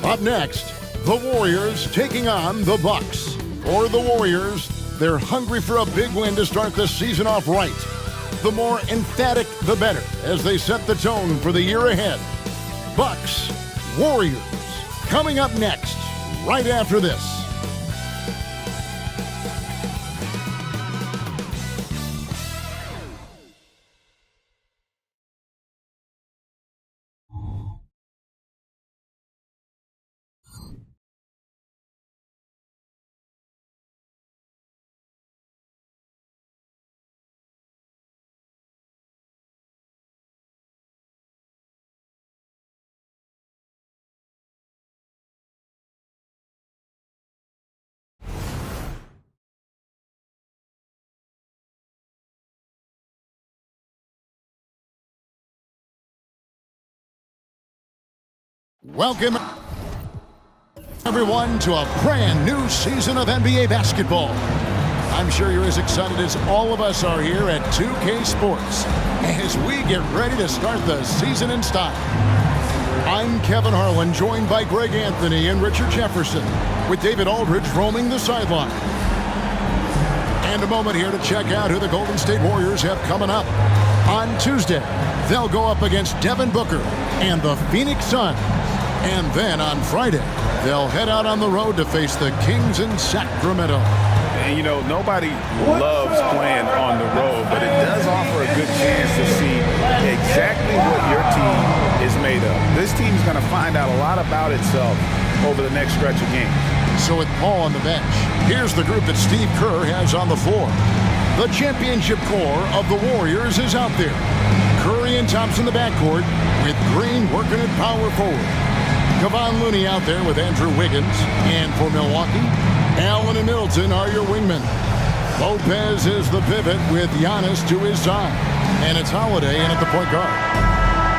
Up next, the Warriors taking on the Bucks. For the Warriors, they're hungry for a big win to start the season off right. The more emphatic, the better, as they set the tone for the year ahead. Bucks, Warriors, coming up next, right after this. Welcome, everyone, to a brand new season of NBA basketball. I'm sure you're as excited as all of us are here at 2K Sports as we get ready to start the season in style. I'm Kevin Harlan, joined by Greg Anthony and Richard Jefferson, with David Aldridge roaming the sideline. And a moment here to check out who the Golden State Warriors have coming up. On Tuesday, they'll go up against Devin Booker and the Phoenix Suns. And then on Friday, they'll head out on the road to face the Kings in Sacramento. And, you know, nobody loves playing on the road, but it does offer a good chance to see exactly what your team is made of. This team's going to find out a lot about itself over the next stretch of games. So with Paul on the bench, here's the group that Steve Kerr has on the floor. The championship core of the Warriors is out there. Curry and Thompson in the backcourt, with Green working at power forward. Kevon Looney out there with Andrew Wiggins. And for Milwaukee, Allen and Middleton are your wingmen. Lopez is the pivot with Giannis to his side. And it's Holiday in at the point guard.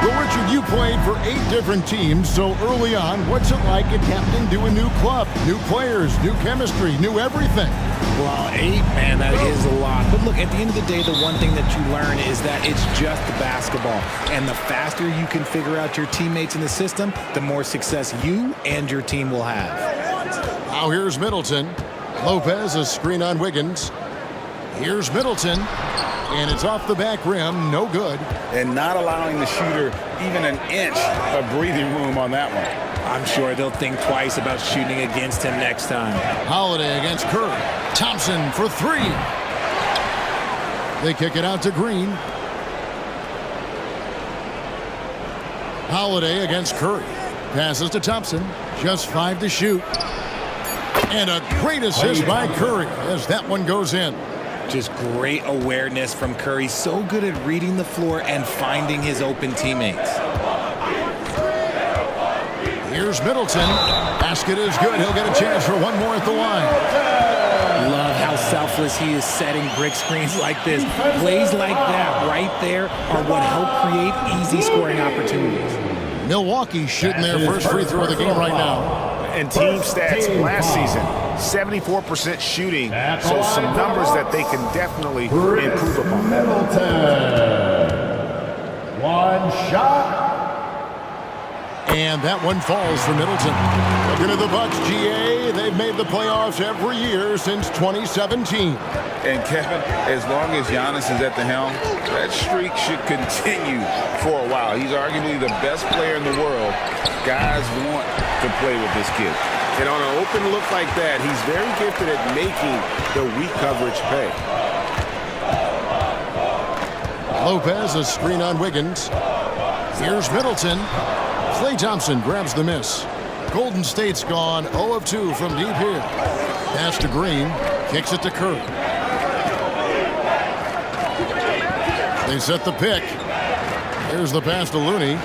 Well, Richard, you played for 8 different teams, so early on, what's it like adapting to a new club? New players, new chemistry, new everything. Well, 8, man, that is a lot. But look, at the end of the day, the one thing that you learn is that it's just the basketball. And the faster you can figure out your teammates in the system, the more success you and your team will have. Now here's Middleton. Lopez, a screen on Wiggins. Here's Middleton. And it's off the back rim, no good. And not allowing the shooter even an inch of breathing room on that one. I'm sure they'll think twice about shooting against him next time. Holiday against Curry. Thompson for 3. They kick it out to Green. Holiday against Curry. Passes to Thompson. Just 5 to shoot. And a great assist by Curry as that one goes in. Just great awareness from Curry. So good at reading the floor and finding his open teammates. Here's Middleton. Basket is good. He'll get a chance for one more at the line. Love how selfless he is setting brick screens like this. Plays like that right there are what help create easy scoring opportunities. Milwaukee shooting their first free throw of the game right now. And team stats last season, 74% shooting, so some numbers that they can definitely improve upon. One shot. And that one falls for Middleton. Looking at the Bucks, GA, they've made the playoffs every year since 2017. And Kevin, as long as Giannis is at the helm, that streak should continue for a while. He's arguably the best player in the world. Guys want to play with this kid. And on an open look like that, he's very gifted at making the weak coverage pay. Lopez, a screen on Wiggins. Here's Middleton. Klay Thompson grabs the miss. Golden State's gone 0 of 2 from deep here. Pass to Green. Kicks it to Curry. They set the pick. Here's the pass to Looney.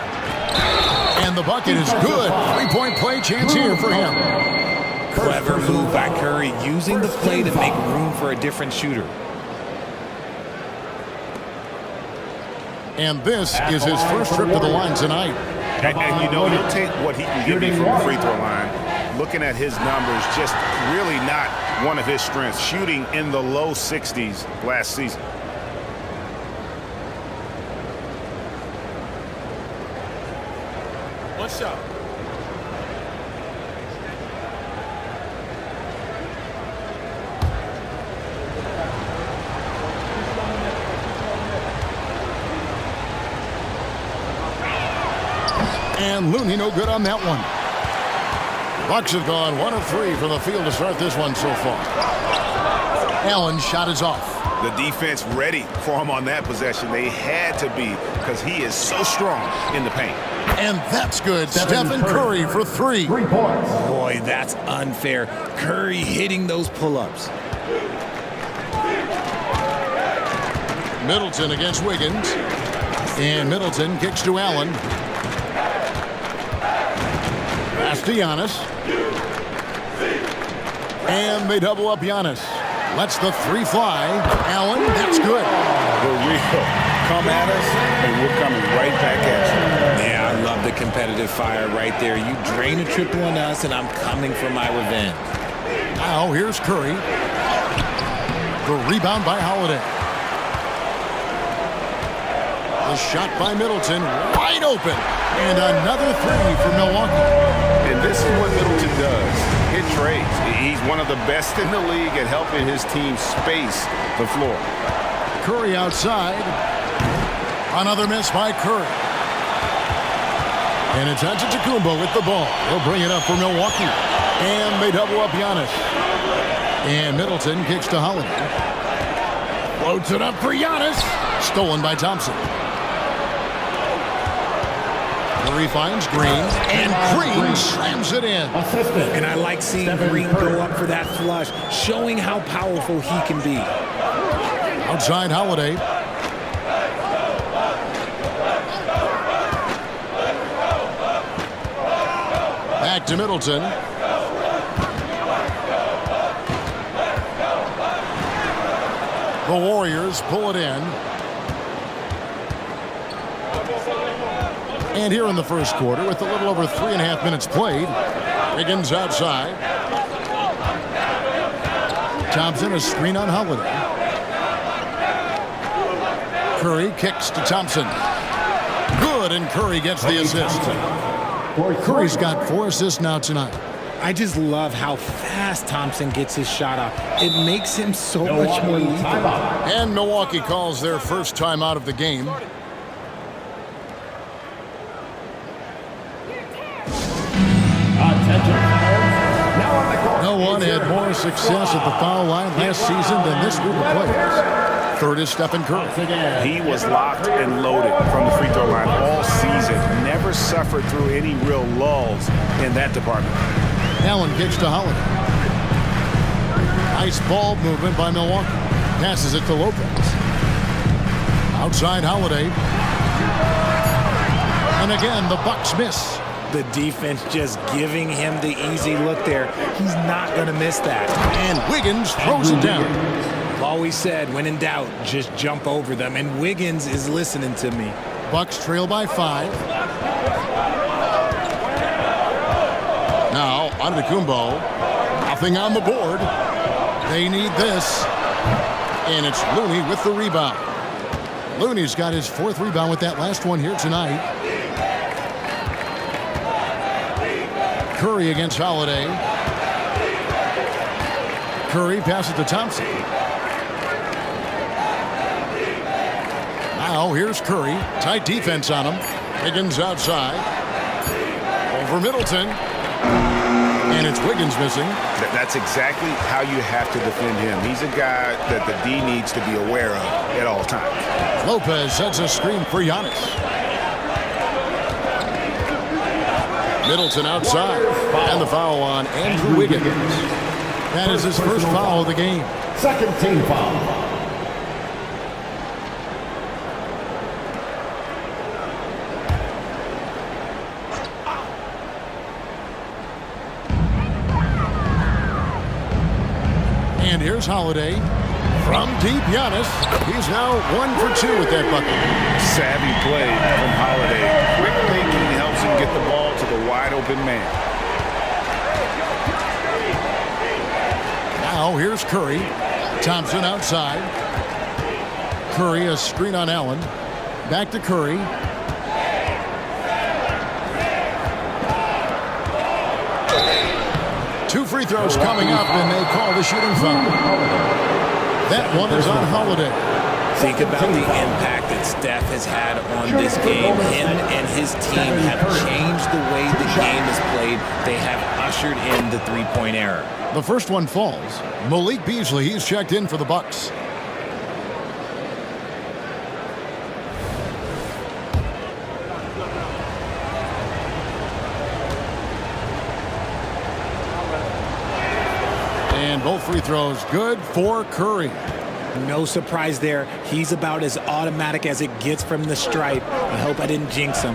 And the bucket is good. 3-point play chance here for him. Clever move by Curry, using the play to make room for a different shooter. And this is his first trip to the line tonight. And you know, you'll take what he can give you from the free throw line. Looking at his numbers, just really not one of his strengths. Shooting in the low 60s last season. One shot. And Looney no good on that one. Bucks have gone 1 of 3 from the field to start this one so far. Allen's shot is off. The defense ready for him on that possession. They had to be because he is so strong in the paint. And that's good. Stephen Curry for 3. 3 points. Boy, that's unfair. Curry hitting those pull-ups. Middleton against Wiggins. And Middleton kicks to Allen. Pass to Giannis. And they double up Giannis. Lets the 3 fly. Allen, that's good. For real. Come at us, and we're coming right back at you. Yeah, I love the competitive fire right there. You drain a triple on us, and I'm coming for my revenge. Now here's Curry. The rebound by Holiday. The shot by Middleton, wide open. And another 3 for Milwaukee. And this is what Middleton does. Hit trades. He's one of the best in the league at helping his team space the floor. Curry outside. Another miss by Curry. And it's Antetokounmpo with the ball. He'll bring it up for Milwaukee. And they double up Giannis. And Middleton kicks to Holiday. Floats it up for Giannis. Stolen by Thompson. Curry finds Green, and Green slams it in. And I like seeing Green go up for that flush, showing how powerful he can be. Outside Holiday. Back to Middleton. The Warriors pull it in. And here in the first quarter, with a little over 3.5 minutes played, Wiggins outside. Thompson a screen on Holiday. Curry kicks to Thompson. Good, and Curry gets the assist. Curry's got 4 assists now tonight. I just love how fast Thompson gets his shot off. It makes him so much more lethal. And Milwaukee calls their first timeout of the game. No one had more success at the foul line last season than this group of players. Third is Stephen Curry. He was locked and loaded from the free throw line all season. Never suffered through any real lulls in that department. Allen kicks to Holiday. Nice ball movement by Milwaukee. Passes it to Lopez. Outside Holiday. And again, the Bucks miss. The defense just giving him the easy look there. He's not going to miss that. And Wiggins throws it down. I've always said, when in doubt, just jump over them. And Wiggins is listening to me. Bucks trail by 5. Now, Antetokounmpo. Nothing on the board. They need this. And it's Looney with the rebound. Looney's got his 4th rebound with that last one here tonight. Curry against Holiday. Curry passes to Thompson. Now here's Curry. Tight defense on him. Wiggins outside. Over Middleton. And it's Wiggins missing. That's exactly how you have to defend him. He's a guy that the D needs to be aware of at all times. Lopez sets a screen for Giannis. Middleton outside. And the foul on Andrew Wiggins. That is his first foul of the game. Second team foul. And here's Holiday. From deep, Giannis. He's now 1 for 2 with that bucket. Savvy play from Holiday. Quick thinking helps him get the ball to the wide open man. Now here's Curry. Thompson outside. Curry a screen on Allen. Back to Curry. Two free throws coming up, and they call the shooting foul. That one is on Holiday. Think about the impact that Steph has had on this game. Him and his team have changed the way the game is played. They have ushered in the three-point era. The first one falls. Malik Beasley, he's checked in for the Bucks. And both free throws good for Curry. No surprise there. He's about as automatic as it gets from the stripe. I hope I didn't jinx him.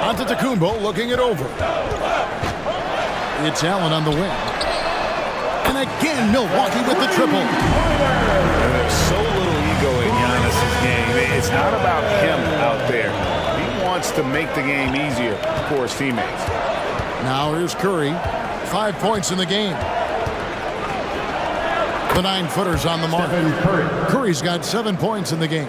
Antetokounmpo looking it over. It's Allen on the wing. And again, Milwaukee with the triple. There's so little ego in Giannis's game. It's not about him out there. He wants to make the game easier for his teammates. Now here's Curry. 5 points in the game. The 9-footer's on the mark. Curry's got 7 points in the game.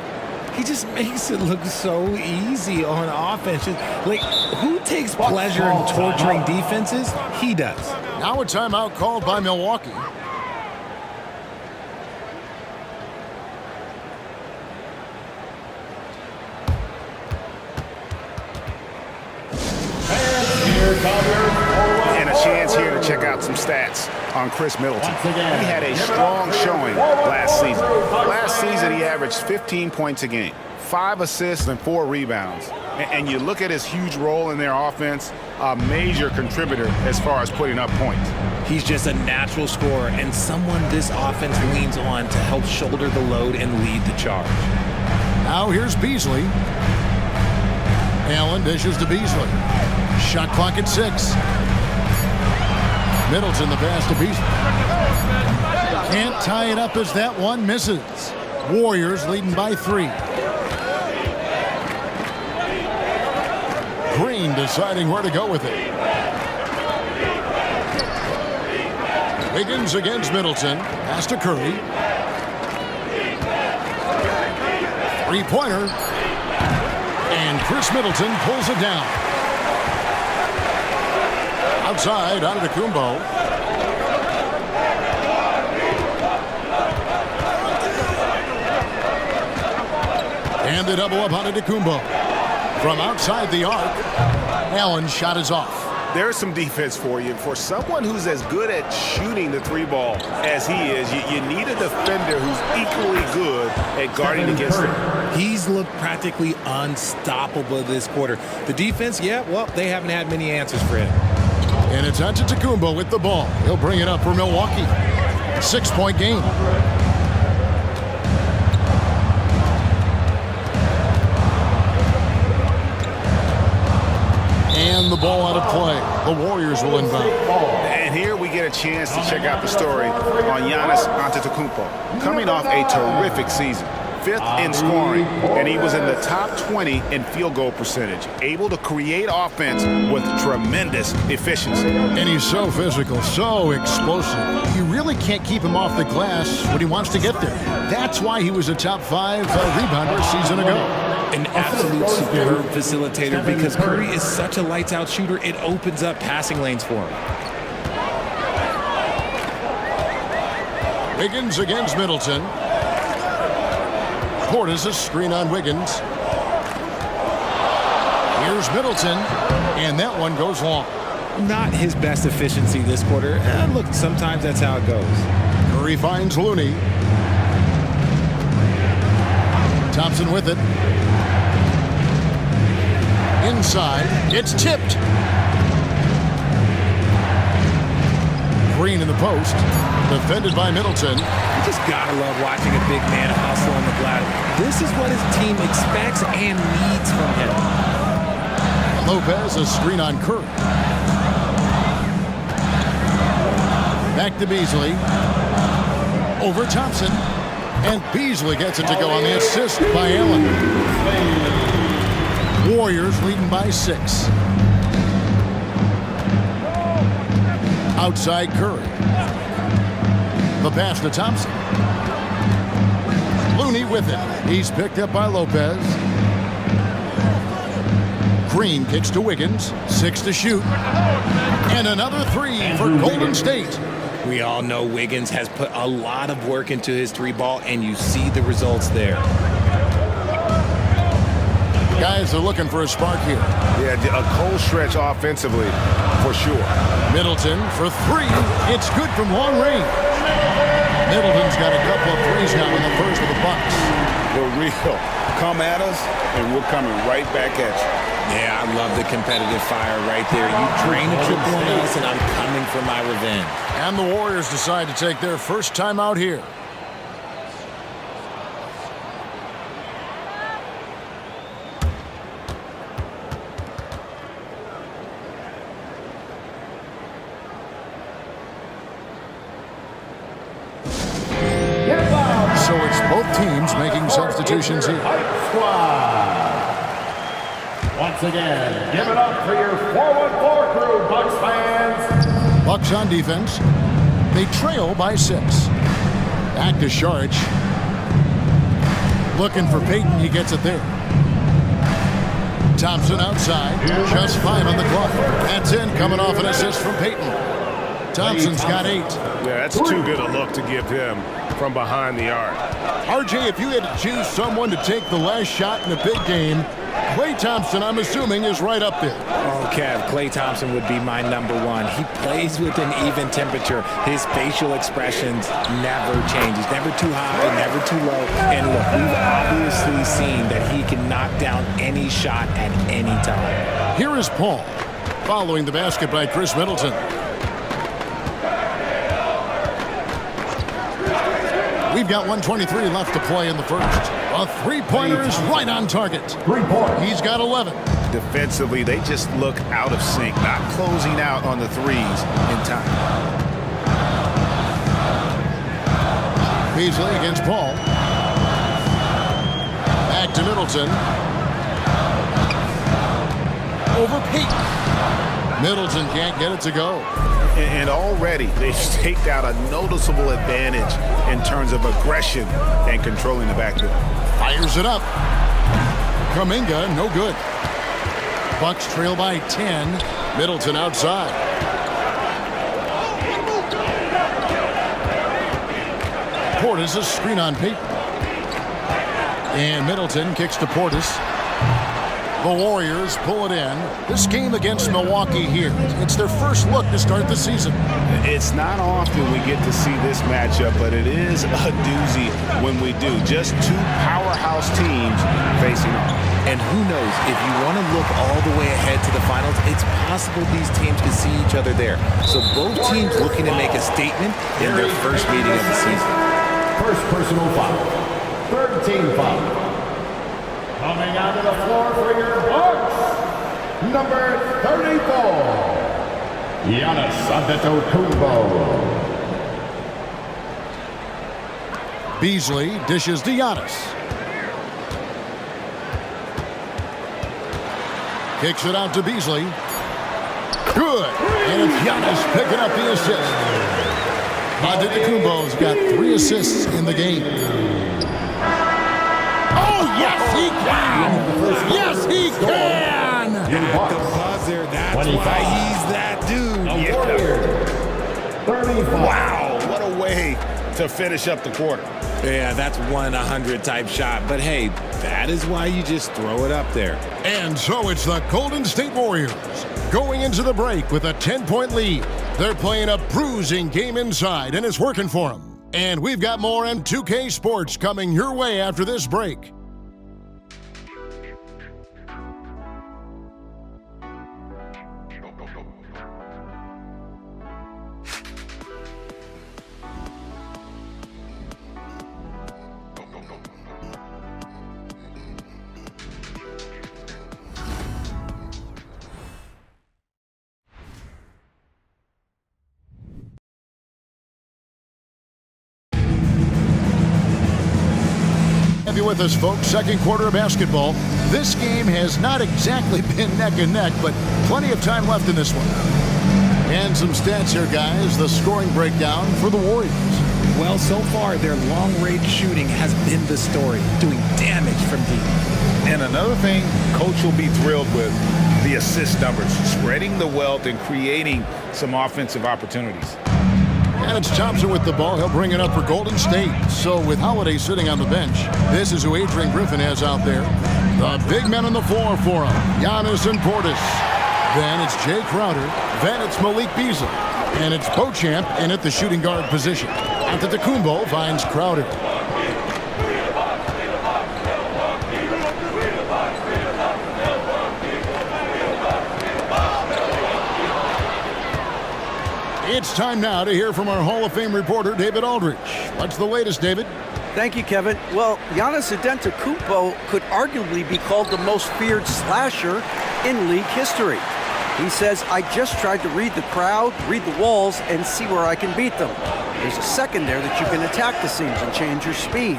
He just makes it look so easy on offense. Like, who takes pleasure in torturing defenses? He does. Now a timeout called by Milwaukee. And a chance here to check out some stats on Chris Middleton. He had a strong showing last season. Last season, he averaged 15 points a game, 5 assists and 4 rebounds. And you look at his huge role in their offense, a major contributor as far as putting up points. He's just a natural scorer and someone this offense leans on to help shoulder the load and lead the charge. Now here's Beasley. Allen dishes to Beasley. Shot clock at 6. Middleton the pass to Beasley. Can't tie it up as that one misses. Warriors leading by 3. Green deciding where to go with it. Wiggins against Middleton. Pass to Curry. Three-pointer. And Chris Middleton pulls it down. Outside, Antetokounmpo. And the double up Antetokounmpo. From outside the arc, Allen's shot is off. There's some defense for you. For someone who's as good at shooting the 3-ball as he is, you need a defender who's equally good at guarding against him. He's looked practically unstoppable this quarter. The defense, yeah, well, they haven't had many answers for him. And it's Antetokounmpo with the ball. He'll bring it up for Milwaukee. 6-point game. And the ball out of play. The Warriors will inbound. And here we get a chance to check out the story on Giannis Antetokounmpo. Coming off a terrific season. 5th in scoring, and he was in the top 20 in field goal percentage. Able to create offense with tremendous efficiency. And he's so physical, so explosive. You really can't keep him off the glass when he wants to get there. That's why he was a top 5 rebounder a season ago. An absolute superb facilitator because Curry is such a lights-out shooter, it opens up passing lanes for him. Wiggins against Middleton. Portis' screen on Wiggins. Here's Middleton, and that one goes long. Not his best efficiency this quarter. Look, sometimes that's how it goes. Curry finds Looney. Thompson with it. Inside, it's tipped. Green in the post, defended by Middleton. You just gotta love watching a big man hustle on the glass. This is what his team expects and needs from him. Lopez, a screen on Curry. Back to Beasley. Over Thompson. And Beasley gets it to go on the assist by Allen. Warriors leading by 6. Outside Curry. The pass to Thompson. Looney with it. He's picked up by Lopez. Green kicks to Wiggins. 6 to shoot. And another 3 for Golden State. We all know Wiggins has put a lot of work into his three ball, and you see the results there. Guys are looking for a spark here. Yeah, a cold stretch offensively, for sure. Middleton for three. It's good from long range. Middleton's got a couple of threes now in the first of the Bucks. The real. Come at us, and we're coming right back at you. Yeah, I love the competitive fire right there. You drain a triple on us, and I'm coming for my revenge. And the Warriors decide to take their first time out here. So it's both teams making substitutions here. Once again, give it up for your 4-1-4 crew, Bucks fans. Bucks on defense. They trail by 6. Back to Saric. Looking for Payton. He gets it there. Thompson outside. Just 5 on the clock. That's in, coming off an assist from Payton. Thompson's got 8. Yeah, that's too good a look to give him from behind the arc. RJ, if you had to choose someone to take the last shot in a big game, Klay Thompson, I'm assuming, is right up there. Oh, Kev, Klay Thompson would be my #1. He plays with an even temperature. His facial expressions never change. He's never too high, never too low. And look, we've obviously seen that he can knock down any shot at any time. Here is Paul, following the basket by Chris Middleton. We've got 1:23 left to play in the first. A three-pointer is right on target. 3 points. He's got 11. Defensively, they just look out of sync, not closing out on the threes in time. Beasley against Paul. Back to Middleton. Over Payton. Middleton can't get it to go. And already they've staked out a noticeable advantage in terms of aggression and controlling the backcourt. Fires it up. Kuminga, no good. Bucks trail by 10. Middleton outside. Portis, a screen on Payton. And Middleton kicks to Portis. The Warriors pull it in. This game against Milwaukee here, it's their first look to start the season. It's not often we get to see this matchup, but it is a doozy when we do. Just 2 powerhouse teams facing off. And who knows, if you want to look all the way ahead to the finals, it's possible these teams could see each other there. So both teams looking to make a statement in their first meeting of the season. First personal foul. Third team foul. Coming out of the floor for your Bucks, number 34, Giannis Antetokounmpo. Beasley dishes to Giannis. Kicks it out to Beasley. Good. And it's Giannis picking up the assist. Antetokounmpo's got 3 assists in the game. Oh, yes, he can! Yes, he can! At the buzzer, that's why he's that dude. Yeah. 35. Wow, what a way to finish up the quarter. Yeah, that's 1-100 type shot. But hey, that is why you just throw it up there. And so it's the Golden State Warriors going into the break with a 10-point lead. They're playing a bruising game inside, and it's working for them. And we've got more M2K Sports coming your way after this break. Have you with us, folks? Second quarter of basketball. This game has not exactly been neck and neck, but plenty of time left in this one. And some stats here, guys. The scoring breakdown for the Warriors. Well, so far, their long-range shooting has been the story, doing damage from deep. And another thing Coach will be thrilled with, the assist numbers, spreading the wealth and creating some offensive opportunities. And it's Thompson with the ball. He'll bring it up for Golden State. So with Holiday sitting on the bench, this is who Adrian Griffin has out there. The big men on the floor for him, Giannis and Portis. Then it's Jay Crowder. Then it's Malik Beasley. And it's Beauchamp in at the shooting guard position. Antetokounmpo finds Crowder. It's time now to hear from our Hall of Fame reporter, David Aldridge. What's the latest, David? Thank you, Kevin. Well, Giannis Antetokounmpo could arguably be called the most feared slasher in league history. He says, I just tried to read the crowd, read the walls, and see where I can beat them. There's a second there that you can attack the seams and change your speed.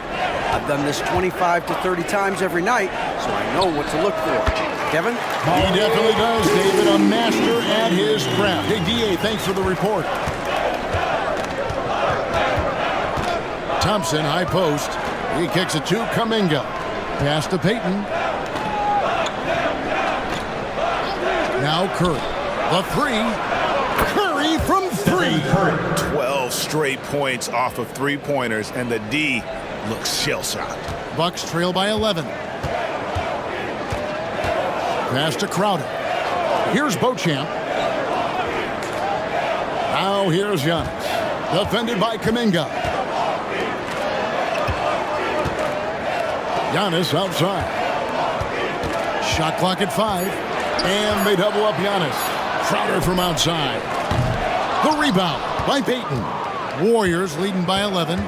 I've done this 25 to 30 times every night, so I know what to look for. Kevin? He definitely does, David. A master at his craft. Hey, D.A., thanks for the report. Thompson, high post. He kicks it to Kuminga. Pass to Payton. Now Curry. The three. Curry from three. 12 straight points off of three-pointers, and the D looks shell-shocked. Bucks trail by 11. Pass to Crowder. Here's Beauchamp. Now here's Giannis. Defended by Kuminga. Giannis outside. Shot clock at 5. And they double up Giannis. Crowder from outside. The rebound by Payton. Warriors leading by 11.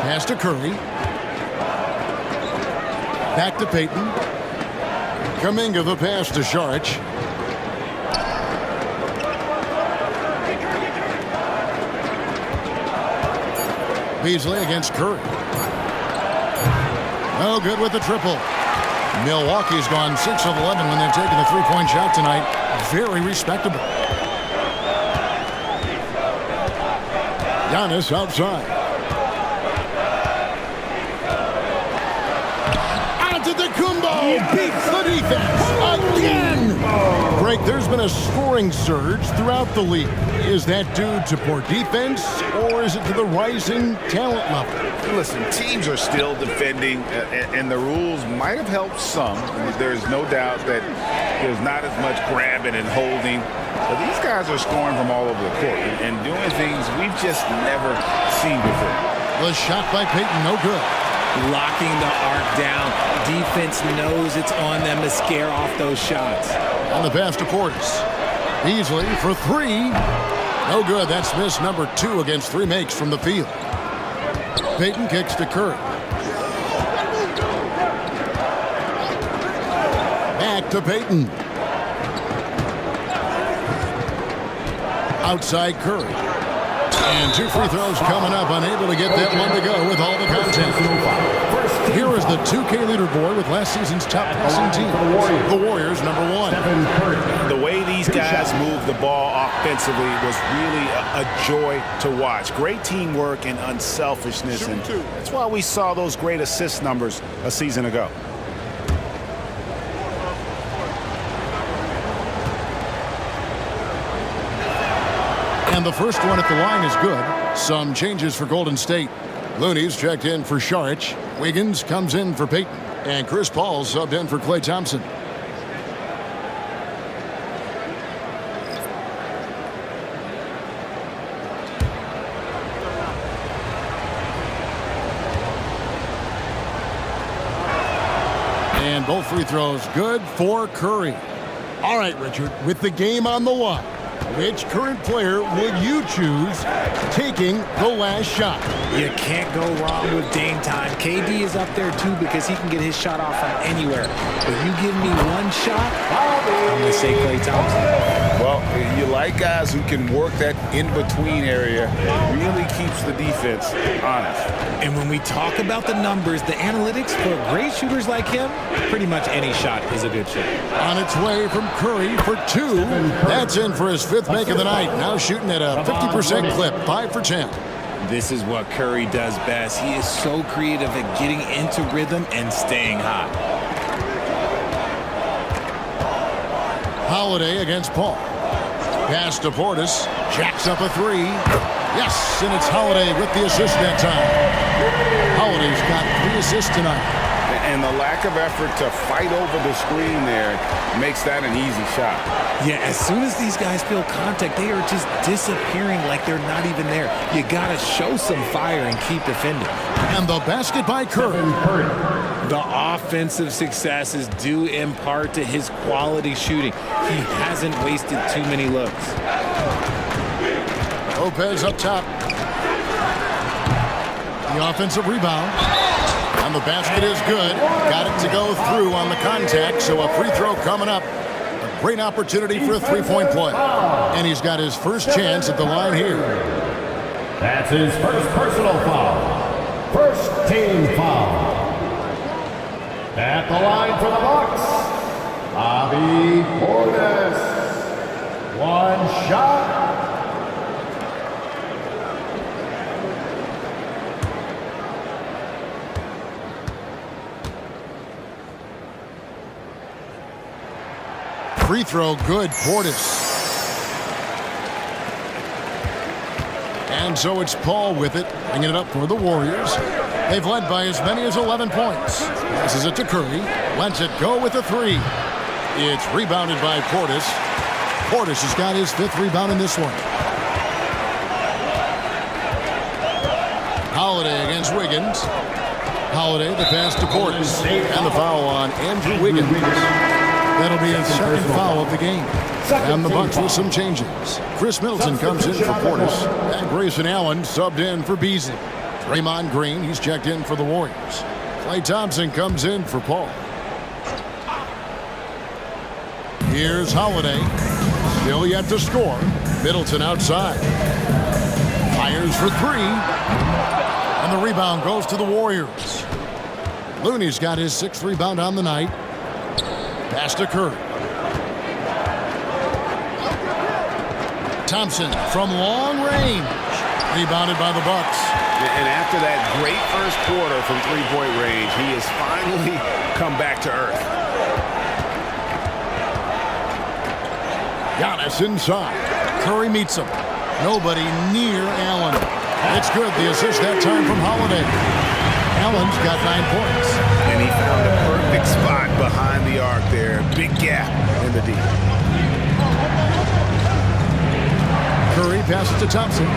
Pass to Curry. Back to Payton. Kuminga the pass to Saric. Beasley against Curry. No good with the triple. Milwaukee's gone 6 of 11 when they've taken a three-point shot tonight. Very respectable. Giannis outside. Antetokounmpo beats the defense again. Greg, there's been a scoring surge throughout the league. Is that due to poor defense, or is it to the rising talent level? Listen, teams are still defending, and the rules might have helped some. There's no doubt that there's not as much grabbing and holding. But these guys are scoring from all over the court and doing things we've just never seen before. The shot by Payton, no good. Locking the arc down. Defense knows it's on them to scare off those shots. On the pass to Portis. Beasley for three. No good. That's miss number 2 against 3 makes from the field. Payton kicks to Curry. Back to Payton. Outside Curry. And 2 free throws coming up. Unable to get that one to go with all the content. Here is the 2K leaderboard with last season's top passing team. The Warriors, number 1. The way these guys move the ball offensively was really a joy to watch. Great teamwork and unselfishness, and that's why we saw those great assist numbers a season ago. And the first one at the line is good. Some changes for Golden State. Looney's checked in for Saric. Wiggins comes in for Payton. And Chris Paul subbed in for Klay Thompson. And both free throws good for Curry. All right, Richard, with the game on the line, which current player would you choose taking the last shot? You can't go wrong with Dame time. KD is up there too because he can get his shot off from anywhere. If you give me one shot, I'm going to say Klay Thompson. Well, you like guys who can work that in-between area. Really keeps the defense honest. And when we talk about the numbers, the analytics for great shooters like him, pretty much any shot is a good shot. On its way from Curry for 2. That's in for his 5th make of the night. Now shooting at a 50% clip, 5 for 10. This is what Curry does best. He is so creative at getting into rhythm and staying hot. Holiday against Paul. Pass to Portis. Jacks up a three. Yes, and it's Holiday with the assist that time. Holiday's got 3 assists tonight. And the lack of effort to fight over the screen there makes that an easy shot. Yeah, as soon as these guys feel contact, they are just disappearing like they're not even there. You got to show some fire and keep defending. And the basket by Curry. The offensive success is due in part to his quality shooting. He hasn't wasted too many looks. Lopez up top. The offensive rebound. And the basket is good. Got it to go through on the contact, so a free throw coming up. A great opportunity for a three-point play. And he's got his first chance at the line here. That's his first personal foul. First team foul. At the line for the Bucks, Bobby Portis. One shot. Free throw good, Portis. And so it's Paul with it, bringing it up for the Warriors. They've led by as many as 11 points. Passes it to Curry. Lets it go with a three. It's rebounded by Portis. Portis has got his 5th rebound in this one. Holiday against Wiggins. Holiday, the pass to Portis. And the foul on Andrew Wiggins. That'll be his 2nd foul of the game. And the Bucks with some changes. Chris Middleton comes in for Portis. And Grayson Allen subbed in for Beasley. Draymond Green, he's checked in for the Warriors. Klay Thompson comes in for Paul. Here's Holiday. Still yet to score. Middleton outside. Fires for 3. And the rebound goes to the Warriors. Looney's got his 6th rebound on the night. Pass to Curry. Thompson from long range. Rebounded by the Bucks. And after that great first quarter from three-point range, he has finally come back to earth. Giannis inside. Curry meets him. Nobody near Allen. It's good. The assist that time from Holiday. Allen's got 9 points. And he found a perfect spot behind the arc there. Big gap in the D. Curry passes to Thompson.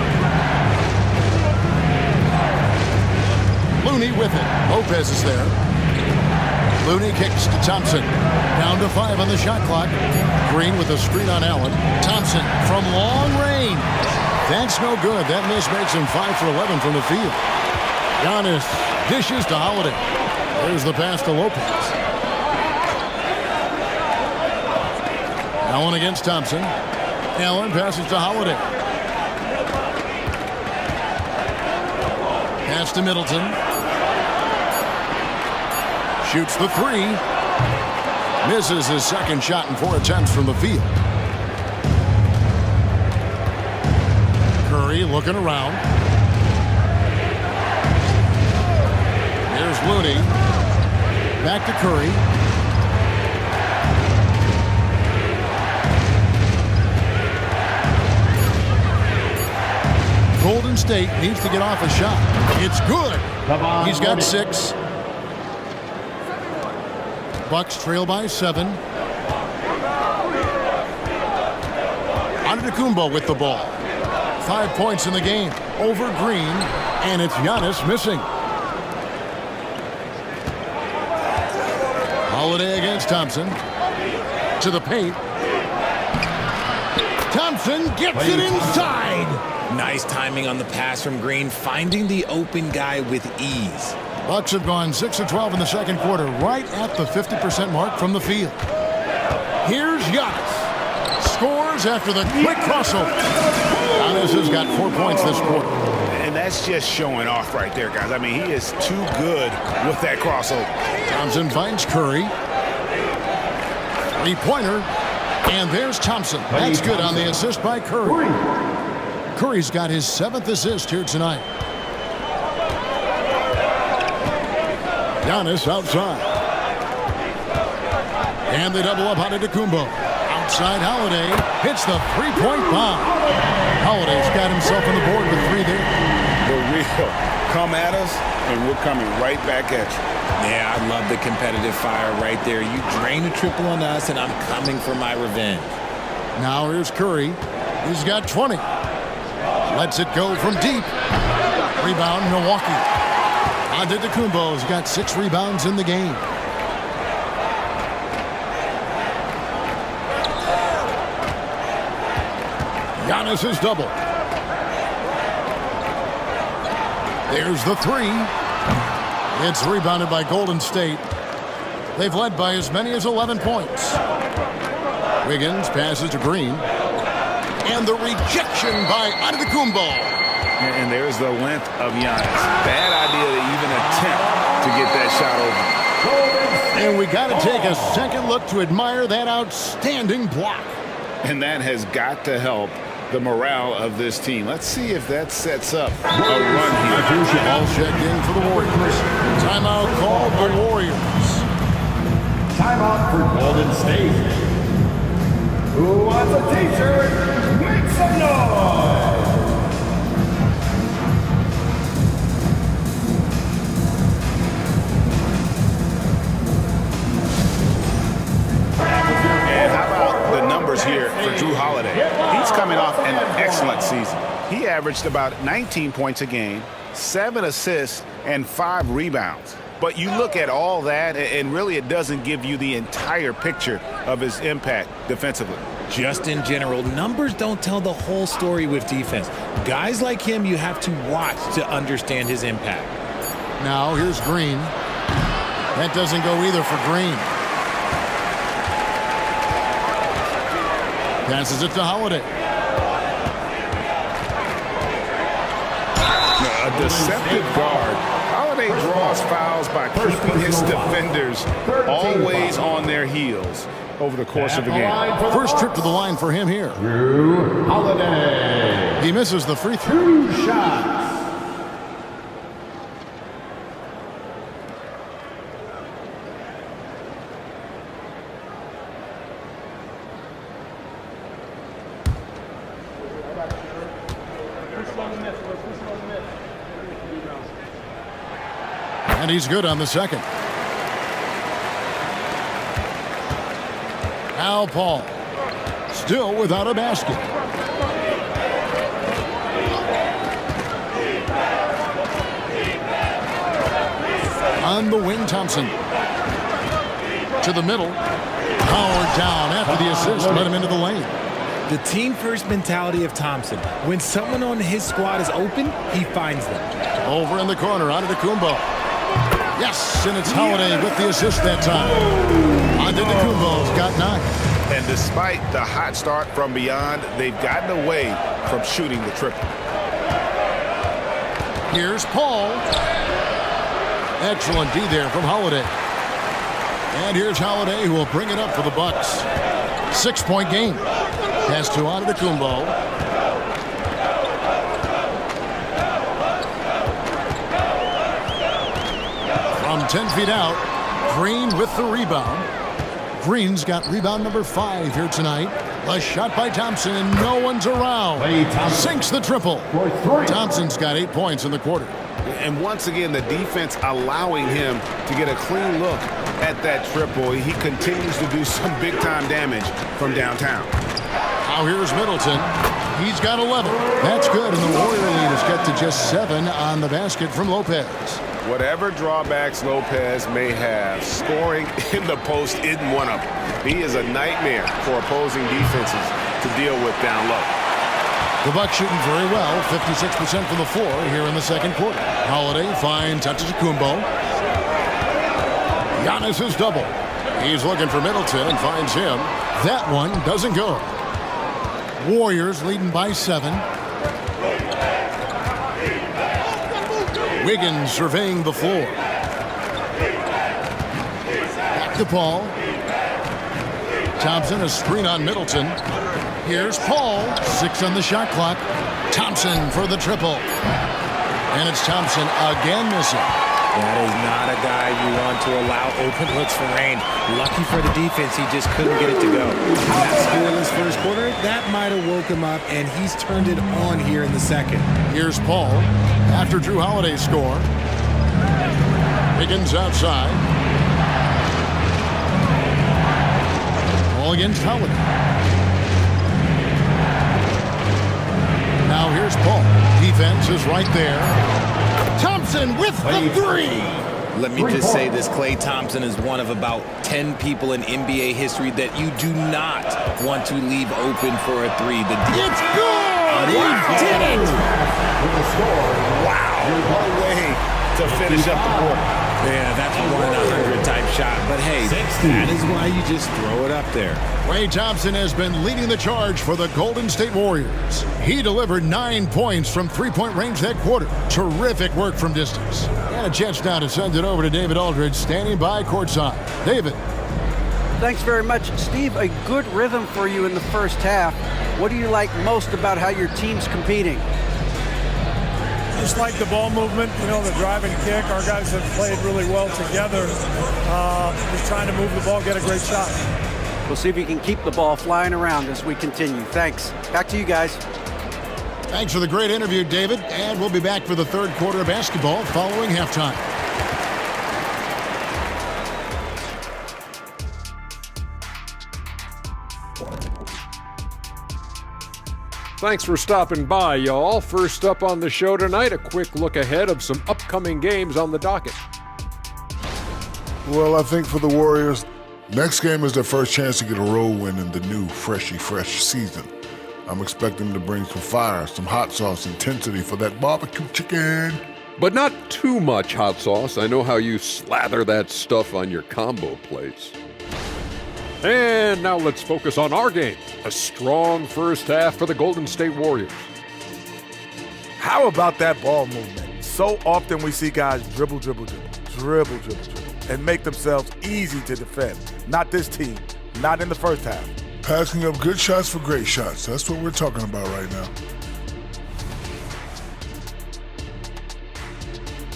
Looney with it. Lopez is there. Looney kicks to Thompson. Down to 5 on the shot clock. Green with a screen on Allen. Thompson from long range. That's no good. That miss makes him 5 for 11 from the field. Giannis dishes to Holiday. There's the pass to Lopez. Allen against Thompson. Allen passes to Holiday. Pass to Middleton. Shoots the 3. Misses his 2nd shot in 4 attempts from the field. Curry looking around. Here's Looney. Back to Curry. Golden State needs to get off a shot. It's good. He's got 6. Bucks trail by 7. Antetokounmpo with the ball. 5 points in the game over Green, and it's Giannis missing. Holiday against Thompson. To the paint. Thompson gets it inside. Nice timing on the pass from Green, finding the open guy with ease. Bucks have gone 6 of 12 in the 2nd quarter, right at the 50% mark from the field. Here's Giannis. Scores after the quick crossover. Giannis has got 4 points this quarter. And that's just showing off right there, guys. I mean, he is too good with that crossover. Thompson finds Curry. 3-pointer. And there's Thompson. That's good on the assist by Curry. Curry's got his 7th assist here tonight. Giannis outside. And they double up Antetokounmpo. Outside Holiday hits the three-point bomb. Holiday's got himself on the board with 3 there. The real come at us, and we're coming right back at you. Yeah, I love the competitive fire right there. You drain a triple on us, and I'm coming for my revenge. Now here's Curry. He's got 20. Lets it go from deep. Rebound, Milwaukee. Antetokounmpo's got 6 rebounds in the game. Giannis is double. There's the 3. It's rebounded by Golden State. They've led by as many as 11 points. Wiggins passes to Green. And the rejection by Antetokounmpo. And there's the length of Giannis. Bad idea to even attempt to get that shot over. And we got to take a second look to admire that outstanding block. And that has got to help the morale of this team. Let's see if that sets up a run here. All checked in for the Warriors. Timeout called the Warriors. Timeout for Golden State. Who wants a t-shirt? Make some noise! And how about the numbers here for Drew Holiday? He's coming off an excellent season. He averaged about 19 points a game, 7 assists, and 5 rebounds. But you look at all that, and really it doesn't give you the entire picture of his impact defensively. Just in general, numbers don't tell the whole story with defense. Guys like him, you have to watch to understand his impact. Now here's Green. That doesn't go either for Green. Passes it to Holiday. A deceptive guard. Holiday draws fouls by keeping his defenders always on their heels over the course of the game. First trip to the line for him here. Drew Holiday. He misses the free throw. 2 shots. And he's good on the second. Al Paul, still without a basket. On the wing, Thompson. To the middle. Powered down after the assist. Let him into the lane. The team-first mentality of Thompson. When someone on his squad is open, he finds them. Over in the corner, Antetokounmpo. Yes, and it's Holiday with the assist that time. Antetokounmpo's got 9. And despite the hot start from beyond, they've gotten away from shooting the triple. Here's Paul. Excellent D there from Holiday. And here's Holiday, who will bring it up for the Bucks. 6-point game. Pass to Antetokounmpo. From 10 feet out, Green with the rebound. Green's got rebound number 5 here tonight. A shot by Thompson, no one's around. Sinks the triple. Thompson's got 8 points in the quarter. And once again, the defense allowing him to get a clean look at that triple. He continues to do some big-time damage from downtown. Now here's Middleton. He's got 11. That's good, and the Warrior lead has got to just 7 on the basket from Lopez. Whatever drawbacks Lopez may have, scoring in the post isn't one of them. He is a nightmare for opposing defenses to deal with down low. The Bucks shooting very well, 56% from the floor here in the second quarter. Holiday finds Antetokounmpo. Giannis is double. He's looking for Middleton and finds him. That one doesn't go. Warriors leading by 7. Wiggins surveying the floor. Back to Paul. Thompson, a screen on Middleton. Here's Paul. 6 on the shot clock. Thompson for the triple. And it's Thompson again missing. That is not a guy you want to allow open looks for rain. Lucky for the defense, he just couldn't get it to go. That scoreless first quarter, that might have woke him up, and he's turned it on here in the second. Here's Paul after Drew Holiday's score. Higgins outside. Ball against Holiday. Now here's Paul. Defense is right there. Thompson with the three. Let me just say this, Klay Thompson is one of about 10 people in NBA history that you do not want to leave open for a three. It's good! He did it! Wow. No way to finish up the quarter. Yeah, that's a 1 in 100 type shot. But hey, that is why you just throw it up there. Klay Thompson has been leading the charge for the Golden State Warriors. He delivered 9 points from three-point range that quarter. Terrific work from distance. And a chance now to send it over to David Aldridge, standing by courtside. David. Thanks very much, Steve. A good rhythm for you in the first half. What do you like most about how your team's competing? Just like the ball movement, you know, the drive and kick. Our guys have played really well together. Just trying to move the ball, get a great shot. We'll see if you can keep the ball flying around as we continue. Thanks. Back to you guys. Thanks for the great interview, David. And we'll be back for the third quarter of basketball following halftime. Thanks for stopping by, y'all. First up on the show tonight, a quick look ahead of some upcoming games on the docket. Well, I think for the Warriors, next game is their first chance to get a road win in the new fresh season. I'm expecting them to bring some fire, some hot sauce intensity for that barbecue chicken. But not too much hot sauce. I know how you slather that stuff on your combo plates. And now let's focus on our game. A strong first half for the Golden State Warriors. How about that ball movement? So often we see guys dribble, and make themselves easy to defend. Not this team, not in the first half. Passing up good shots for great shots. That's what we're talking about right now.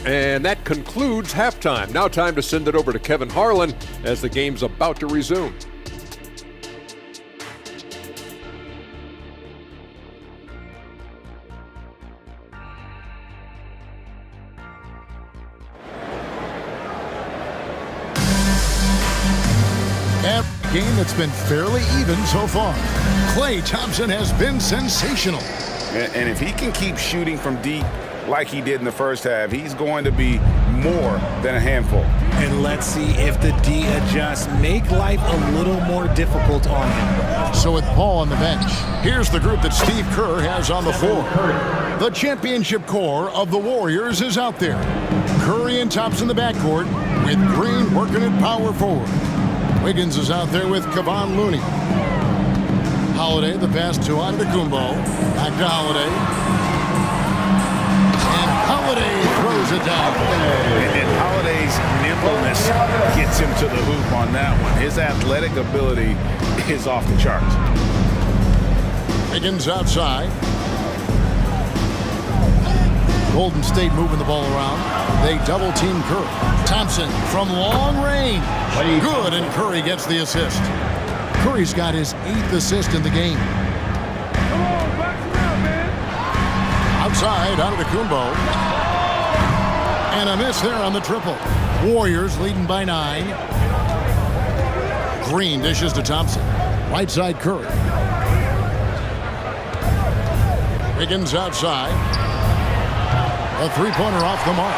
And that concludes halftime. Now time to send it over to Kevin Harlan as the game's about to resume. Game that's been fairly even so far. Klay Thompson has been sensational. And if he can keep shooting from deep like he did in the first half, he's going to be more than a handful. And let's see if the D adjusts, make life a little more difficult on him. So with Paul on the bench, here's the group that Steve Kerr has on the floor. The championship core of the Warriors is out there. Curry and Thompson in the backcourt, with Green working at power forward. Wiggins is out there with Kevon Looney. Holiday, the pass to Antetokounmpo. Back to Holiday. And Holiday throws it down. And Holiday's nimbleness gets him to the hoop on that one. His athletic ability is off the charts. Wiggins outside. Golden State moving the ball around. They double team Curry. Thompson from long range. Good, and Curry gets the assist. Curry's got his 8th assist in the game. Come on, back around, man. Outside, Antetokounmpo. And a miss there on the triple. Warriors leading by 9. Green dishes to Thompson. Right side, Curry. Wiggins outside. A three-pointer off the mark.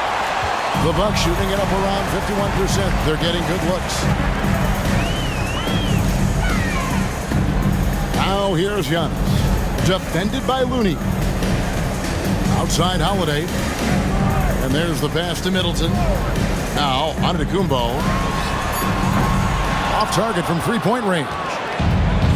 The Bucks shooting it up around 51%. They're getting good looks. Now here's Giannis. Defended by Looney. Outside Holiday. And there's the pass to Middleton. Now Antetokounmpo. Off target from three-point range.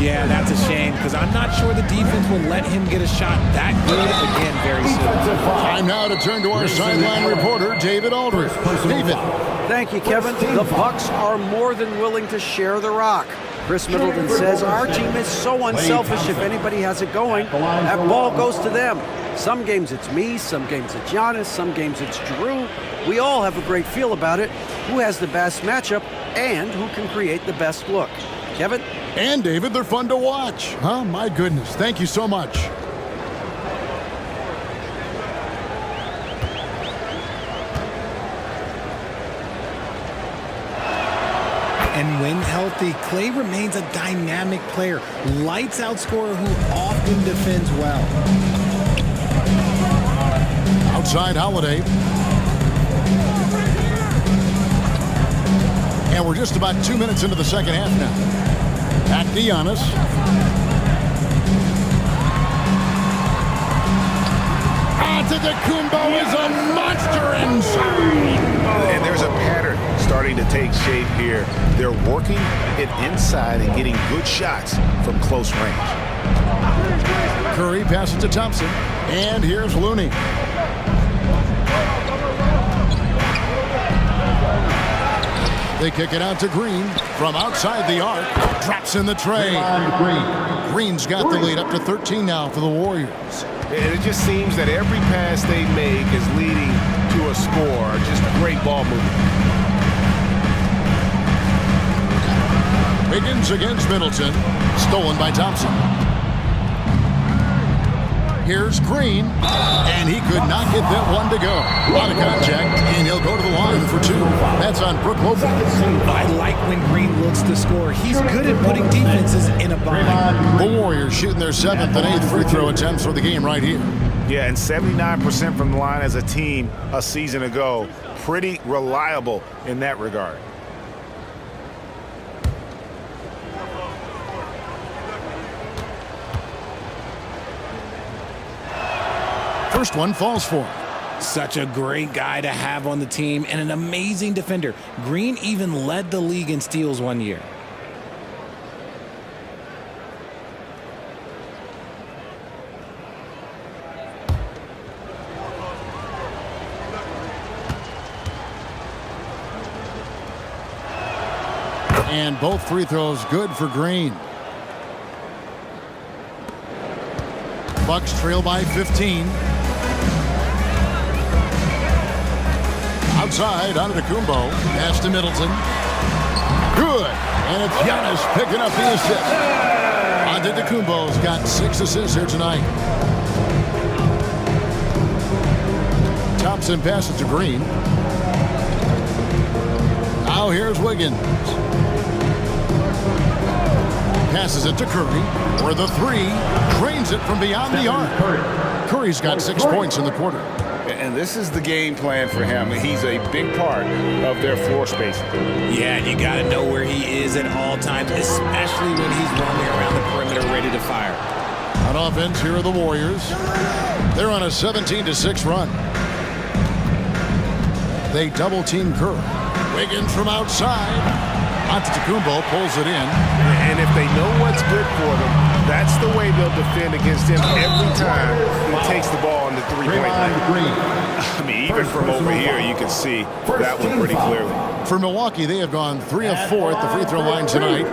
Yeah, that's a shame because I'm not sure the defense will let him get a shot that good again very soon. Time now to turn to our sideline reporter, David Aldridge. David. Thank you, Kevin. The Bucks are more than willing to share the rock. Chris Middleton says, our team is so unselfish. If anybody has it going, that ball goes to them. Some games it's me, some games it's Giannis, some games it's Drew. We all have a great feel about it. Who has the best matchup and who can create the best look? Kevin? And David, they're fun to watch. Huh? My goodness. Thank you so much. And when healthy, Clay remains a dynamic player. Lights out scorer who often defends well. Outside Holiday. And we're just about 2 minutes into the second half now. Back to Giannis. Antetokounmpo is a monster inside. And there's a pattern starting to take shape here. They're working it inside and getting good shots from close range. Curry passes to Thompson. And here's Looney. They kick it out to Green from outside the arc. Drops in the tray. Green's got the lead up to 13 now for the Warriors. And it just seems that every pass they make is leading to a score. Just great ball movement. Wiggins against Middleton. Stolen by Thompson. Here's Green, and he could not get that one to go. A lot of contact, and he'll go to the line for two. That's on Brook Lopez. I like when Green looks to score. He's good at putting defenses in a bind. The Warriors shooting their 7th and 8th free throw attempts for the game right here. Yeah, and 79% from the line as a team a season ago. Pretty reliable in that regard. First one falls for him. Such a great guy to have on the team and an amazing defender. Green even led the league in steals one year. And both free throws good for Green. Bucks trail by 15. Outside, Antetokounmpo. Pass to Middleton. Good. And it's Giannis picking up the assist. Antetokounmpo's got 6 assists here tonight. Thompson passes to Green. Now here's Wiggins. Passes it to Curry, where the three drains it from beyond the arc. Curry's got 6 points in the quarter. And this is the game plan for him. He's a big part of their floor spacing. Yeah, you got to know where he is at all times, especially when he's roaming around the perimeter ready to fire. On offense, here are the Warriors. They're on a 17-6 run. They double-team Curry. Wiggins from outside. Antetokounmpo pulls it in. And if they know what's good for them, that's the way they'll defend against him every time he takes the ball on the three-point line. I mean, even from over here, you can see that one pretty clearly. For Milwaukee, they have gone 3 of 4 at the free throw line tonight.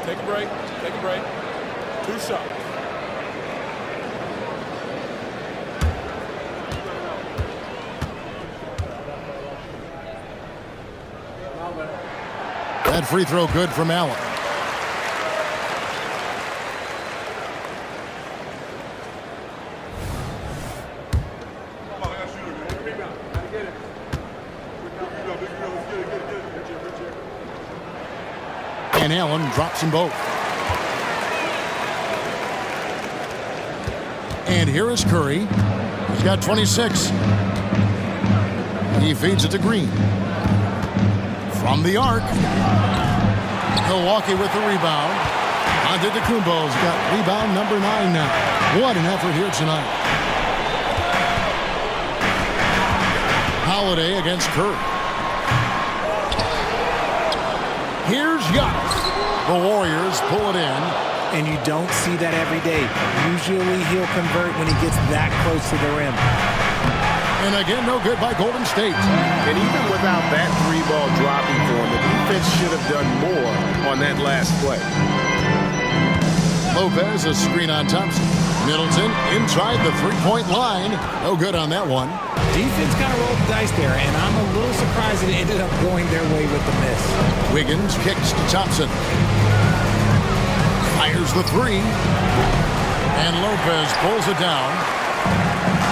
Take a break. Take a break. 2 shots. That free throw good from Allen. And Allen drops them both. And here is Curry. He's got 26. He feeds it to Green. From the arc. Milwaukee with the rebound. Antetokounmpo's got rebound number 9 now. What an effort here tonight. Holiday against Curry. Here's Giannis. The Warriors pull it in. and you don't see that every day. Usually he'll convert when he gets that close to the rim. And again, no good by Golden State. And even without that 3-ball dropping for him, the defense should have done more on that last play. Lopez, a screen on Thompson. Middleton inside the three-point line. No good on that one. Defense kind of rolled the dice there, and I'm a little surprised it ended up going their way with the miss. Wiggins kicks to Thompson. Fires the three. And Lopez pulls it down.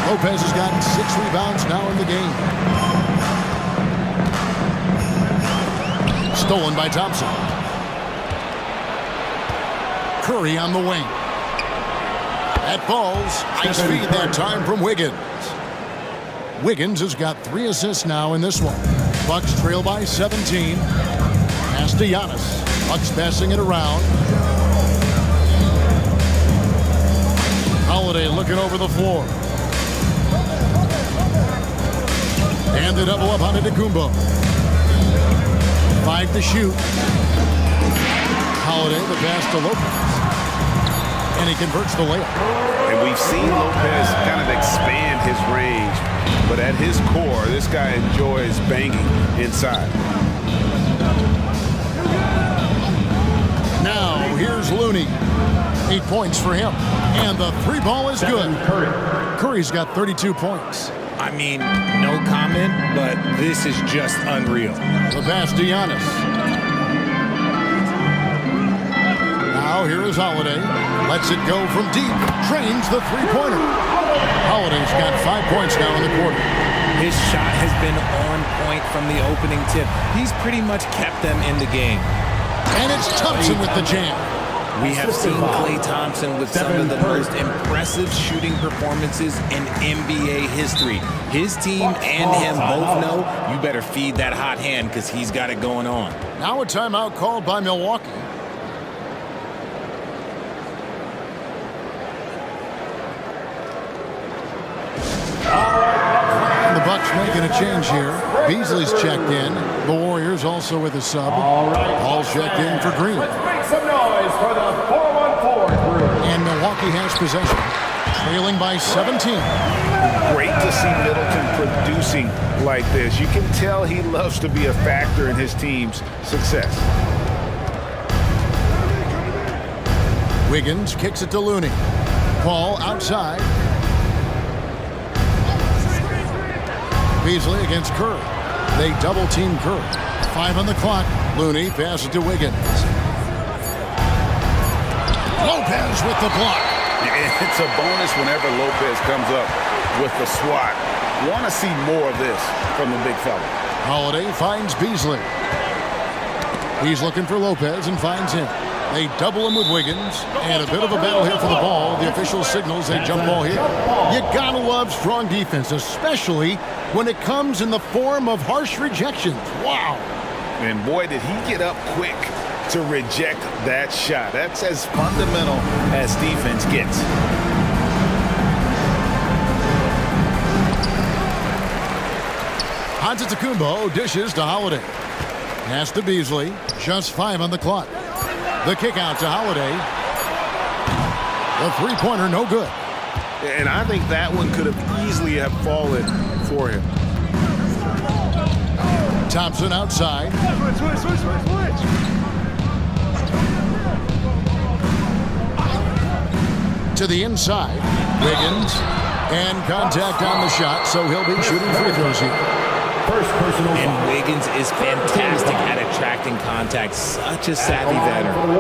Lopez has gotten 6 rebounds now in the game. Stolen by Thompson. Curry on the wing. That falls. Nice feed that time from Wiggins. Wiggins has got 3 assists now in this one. Bucks trail by 17. Pass to Giannis. Bucks passing it around. Holiday looking over the floor. And the double up on Antetokounmpo. 5 to shoot. Holiday the pass to Lopez. And he converts the layup. And we've seen Lopez kind of expand his range, but at his core, this guy enjoys banging inside. Now, here's Looney. 8 points for him. And the 3-ball is good. Curry's got 32 points. I mean, no comment, but this is just unreal. The pass to Giannis. Now here is Holiday. Lets it go from deep. Trains the three-pointer. Holiday's got 5 points now in the quarter. His shot has been on point from the opening tip. He's pretty much kept them in the game. And it's Thompson with the jam. We have seen Klay Thompson with some of the most impressive shooting performances in NBA history. His team and him both know you better feed that hot hand because he's got it going on. Now a timeout called by Milwaukee. The Bucks making a change here. Beasley's checked in. The Warriors also with a sub. All checked in for Green. Let's make some noise for the 4-1-4 crew. And Milwaukee has possession, trailing by 17. Great to see Middleton producing like this. You can tell he loves to be a factor in his team's success. Wiggins kicks it to Looney. Ball outside. Beasley against Curry. They double-team Curry. 5 on the clock. Looney passes to Wiggins. Lopez with the block. It's a bonus whenever Lopez comes up with the swat. Want to see more of this from the big fella. Holiday finds Beasley. He's looking for Lopez and finds him. They double him with Wiggins, and a bit of a battle here for the ball. The official signals a jump ball here. You gotta love strong defense, especially when it comes in the form of harsh rejections. Wow. And boy, did he get up quick to reject that shot. That's as fundamental as defense gets. Antetokounmpo dishes to Holiday. Pass to Beasley. Just 5 on the clock. The kick out to Holiday. The three-pointer no good. And I think that one could have easily have fallen for him. Thompson outside. To the inside. Wiggins. And contact on the shot, so he'll be shooting free throws here. First personal foul. And Wiggins is fantastic at attracting contact. Such a savvy veteran.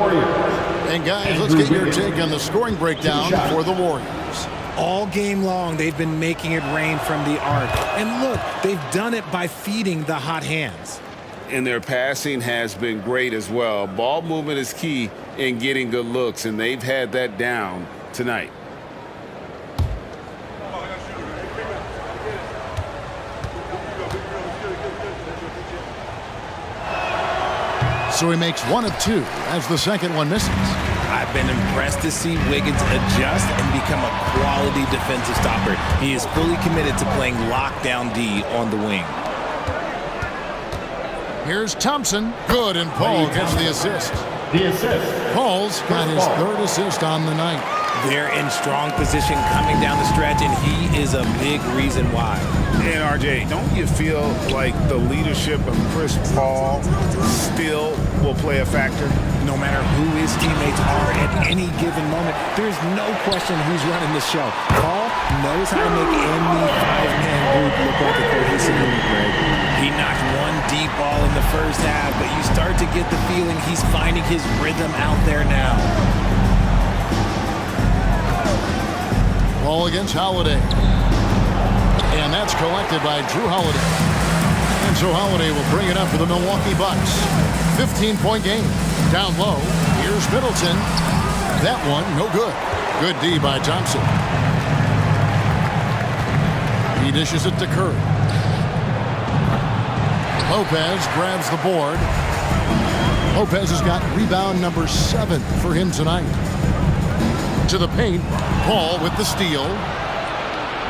And guys, let's get your take on the scoring breakdown for the Warriors. All game long, they've been making it rain from the arc. And look, they've done it by feeding the hot hands. And their passing has been great as well. Ball movement is key in getting good looks, and they've had that down tonight. So he makes 1 of 2 as the second one misses. I've been impressed to see Wiggins adjust and become a quality defensive stopper. He is fully committed to playing lockdown D on the wing. Here's Thompson. Good, and Paul gets the assist. the assist. Paul's got his third assist on the night. They're in strong position coming down the stretch, and he is a big reason why. And RJ, don't you feel like the leadership of Chris Paul still will play a factor? No matter who his teammates are at any given moment, there's no question who's running the show. Paul knows how to make any five-man group look like a cohesive unit, Greg. He knocked one deep ball in the first half, but you start to get the feeling he's finding his rhythm out there now. Ball against Holiday. And that's collected by Drew Holiday. And so Holiday will bring it up for the Milwaukee Bucks. 15-point game. Down low. Here's Middleton. That one, no good. Good D by Thompson. He dishes it to Curry. Lopez grabs the board. Lopez has got rebound number 7 for him tonight. To the paint. Paul with the steal.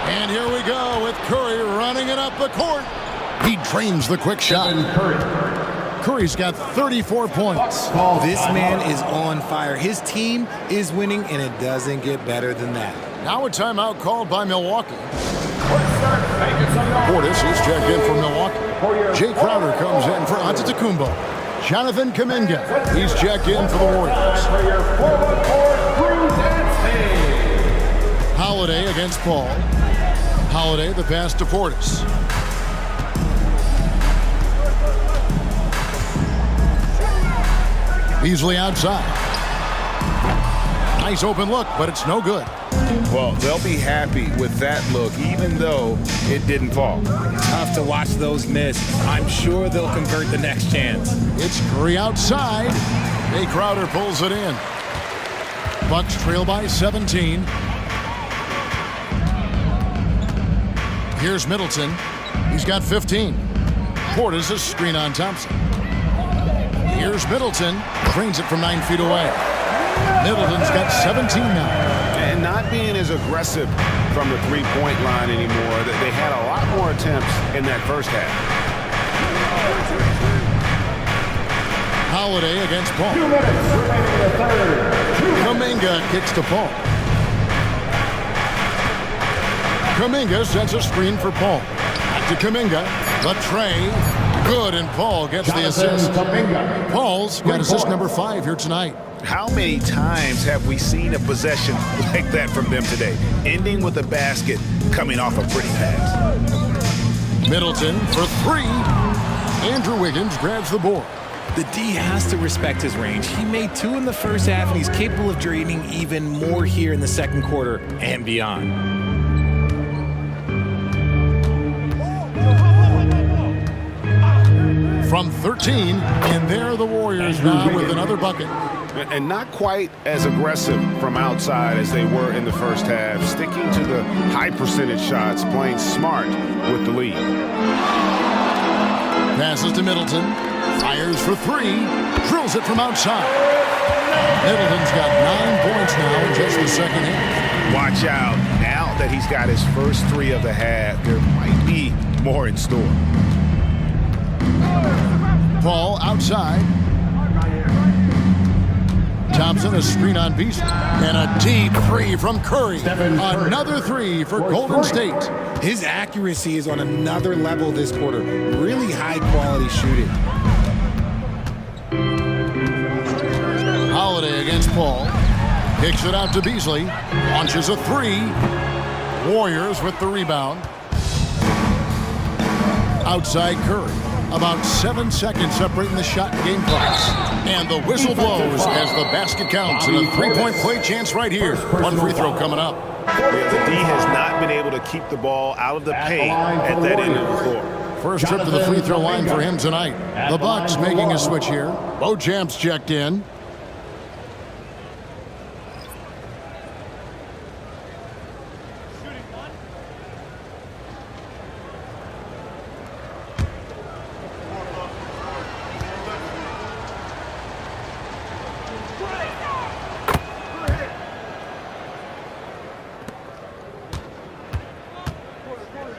And here we go with Curry running it up the court. He drains the quick shot. Curry's got 34 points. This man is on fire. His team is winning, and it doesn't get better than that. Now a timeout called by Milwaukee. Portis is checked in for Milwaukee. Jay Crowder comes in for Antetokounmpo. Jonathan Kuminga, he's checked in for the Warriors. Holiday against Paul. Holiday, the pass to Portis. Beasley outside. Nice open look, but it's no good. Well, they'll be happy with that look, even though it didn't fall. Tough to watch those miss. I'm sure they'll convert the next chance. It's Curry outside. Jay Crowder pulls it in. Bucks trail by 17. Here's Middleton. He's got 15. Portis a screen on Thompson. Here's Middleton. Drains it from 9 feet away. Middleton's got 17 now. And not being as aggressive from the three-point line anymore. They had a lot more attempts in that first half. Holiday against Paul. 2 minutes remaining in the third. Kuminga kicks to Paul. Kuminga sets a screen for Paul. Back to Kuminga. The tray. Good, and Paul gets the assist. Paul's got assist number 5 here tonight. How many times have we seen a possession like that from them today? Ending with a basket, coming off a pretty pass. Middleton for 3. Andrew Wiggins grabs the board. The D has to respect his range. He made 2 in the first half, and he's capable of draining even more here in the second quarter and beyond. From 13, and there the Warriors now with another bucket. And not quite as aggressive from outside as they were in the first half, sticking to the high percentage shots, playing smart with the lead. Passes to Middleton, fires for 3, drills it from outside. Middleton's got 9 points now in just the second half. Watch out, now that he's got his first 3 of the half, there might be more in store. Paul outside. Thompson a screen on Beasley. And a deep 3 from Curry. Another 3 for Golden State. His accuracy is on another level this quarter. Really high quality shooting. Holiday against Paul. Kicks it out to Beasley. Launches a 3. Warriors with the rebound. Outside Curry. About 7 seconds separating the shot and game clocks. And the whistle blows as the basket counts. And a 3-point play chance right here. One free throw coming up. The D has not been able to keep the ball out of the paint at that end of the floor. First trip to the free throw line for him tonight. The Bucks making a switch here. Beauchamp's checked in.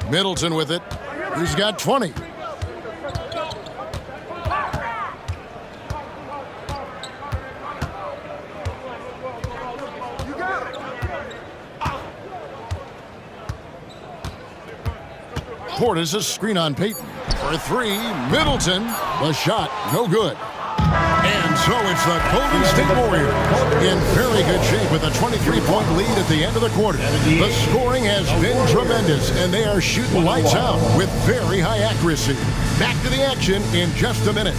Middleton with it. He's got 20. Portis a screen on Payton. For three, Middleton. The shot, no good. And so it's the Golden State Warriors in very good shape with a 23-point lead at the end of the quarter. The scoring has been tremendous, and they are shooting lights out with very high accuracy. Back to the action in just a minute.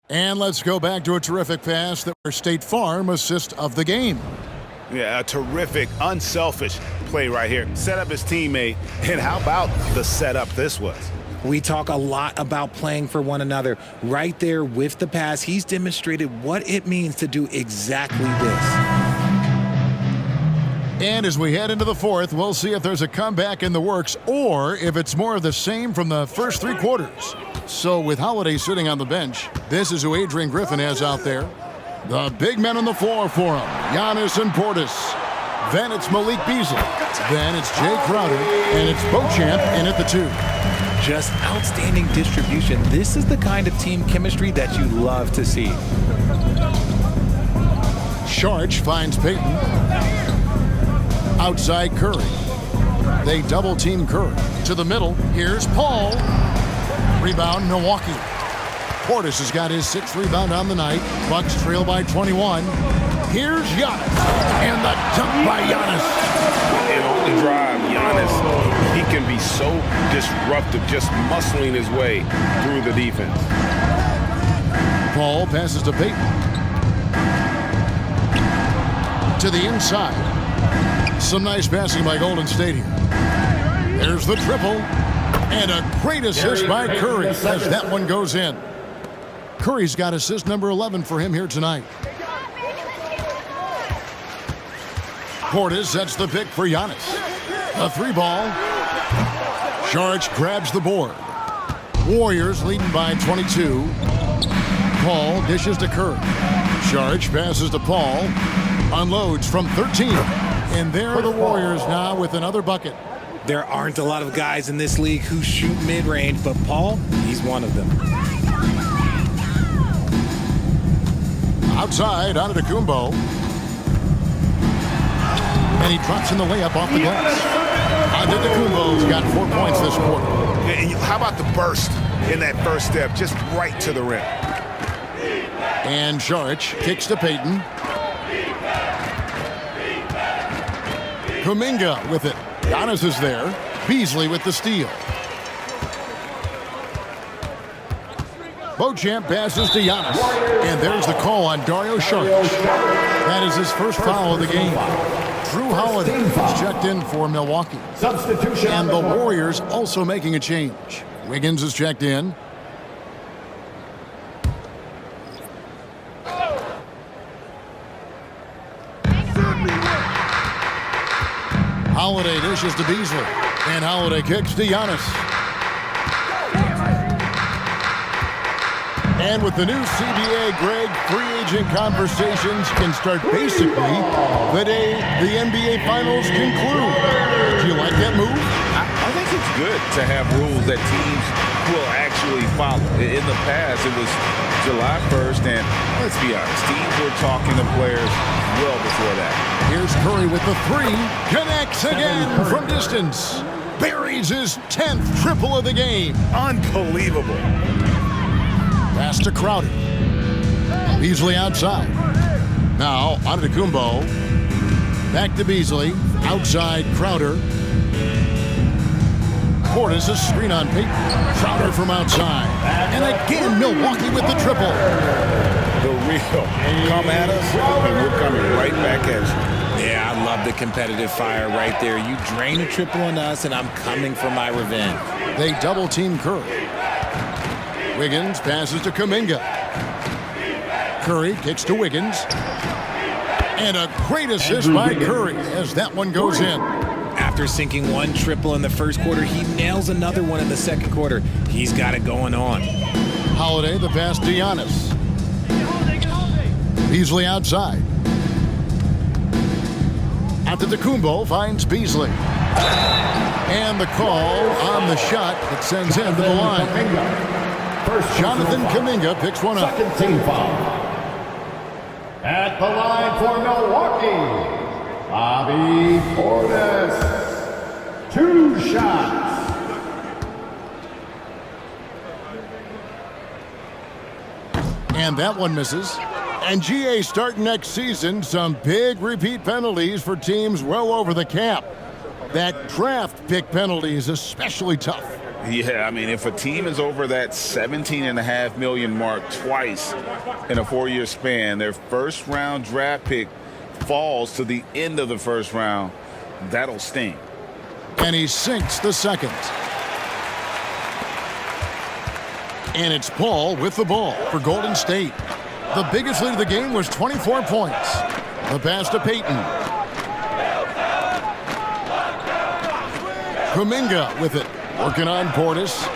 And let's go back to a terrific pass that was State Farm assist of the game. Yeah, a terrific, unselfish play right here. Set up his teammate, and how about the setup this was? We talk a lot about playing for one another. Right there with the pass, he's demonstrated what it means to do exactly this. And as we head into the fourth, we'll see if there's a comeback in the works or if it's more of the same from the first three quarters. So with Holiday sitting on the bench, this is who Adrian Griffin has out there. The big men on the floor for him, Giannis and Portis. Then it's Malik Beasley. Then it's Jay Crowder. And it's Beauchamp in at the two. Just outstanding distribution. This is the kind of team chemistry that you love to see. Sharch finds Payton. Outside Curry. They double team Curry. To the middle, here's Paul. Rebound, Milwaukee. Portis has got his sixth rebound on the night. Bucks trail by 21. Here's Giannis. And the dunk by Giannis. And on the drive, Giannis, he can be so disruptive, just muscling his way through the defense. Paul passes to Payton. To the inside. Some nice passing by Golden State here. There's the triple. And a great assist by Curry as that one goes in. Curry's got assist number 11 for him here tonight. Portis sets the pick for Giannis. A three ball. Sharch grabs the board. Warriors leading by 22. Paul dishes to Curry. Sharch passes to Paul. Unloads from 13. And there are the Warriors now with another bucket. There aren't a lot of guys in this league who shoot mid-range, but Paul, he's one of them. Outside, Antetokounmpo. And he drops in the layup off the glass. Antetokounmpo's got 4 points this quarter. And how about the burst in that first step, just right to the rim? And Sharch kicks to Payton. Kuminga with it. Giannis is there. Beasley with the steal. Beauchamp passes to Giannis. And there's the call on Dario Saric. That is his first foul of the game. Drew Holiday is checked in for Milwaukee. And the Warriors also making a change. Wiggins is checked in. Holiday dishes to Beasley. And Holiday kicks to Giannis. And with the new CBA, Greg, free agent conversations can start basically the day the NBA Finals conclude. Do you like that move? I think it's good to have rules that teams will actually follow. In the past, it was July 1st, and let's be honest, teams were talking to players well before that. Here's Curry with the three. Connects again from distance. Buries his 10th triple of the game. Unbelievable. Pass to Crowder. Beasley outside. Now, Antetokounmpo. Back to Beasley. Outside Crowder. Portis a screen on Payton. Crowder from outside. And again, Milwaukee with the triple. The real come at us, and we're coming right back at you. Yeah, I love the competitive fire right there. You drain a triple on us, and I'm coming for my revenge. They double team Curry. Wiggins passes to Kuminga. Curry kicks to Wiggins. And a great assist by Curry as that one goes in. After sinking one triple in the first quarter, he nails another one in the second quarter. He's got it going on. Holiday, the pass to Giannis. Beasley outside. Out to Kumbo, finds Beasley. And the call on the shot that sends him to the line. Jonathan Kuminga picks one up. Second team foul. At the line for Milwaukee, Bobby Portis. 2 shots. And that one misses. And GA starting next season, some big repeat penalties for teams well over the cap. That draft pick penalty is especially tough. Yeah, I mean, if a team is over that $17.5 million mark twice in a 4-year span, their first-round draft pick falls to the end of the first round, that'll sting. And he sinks the second. And it's Paul with the ball for Golden State. The biggest lead of the game was 24 points. The pass to Payton. Kuminga with it. Working on Portis.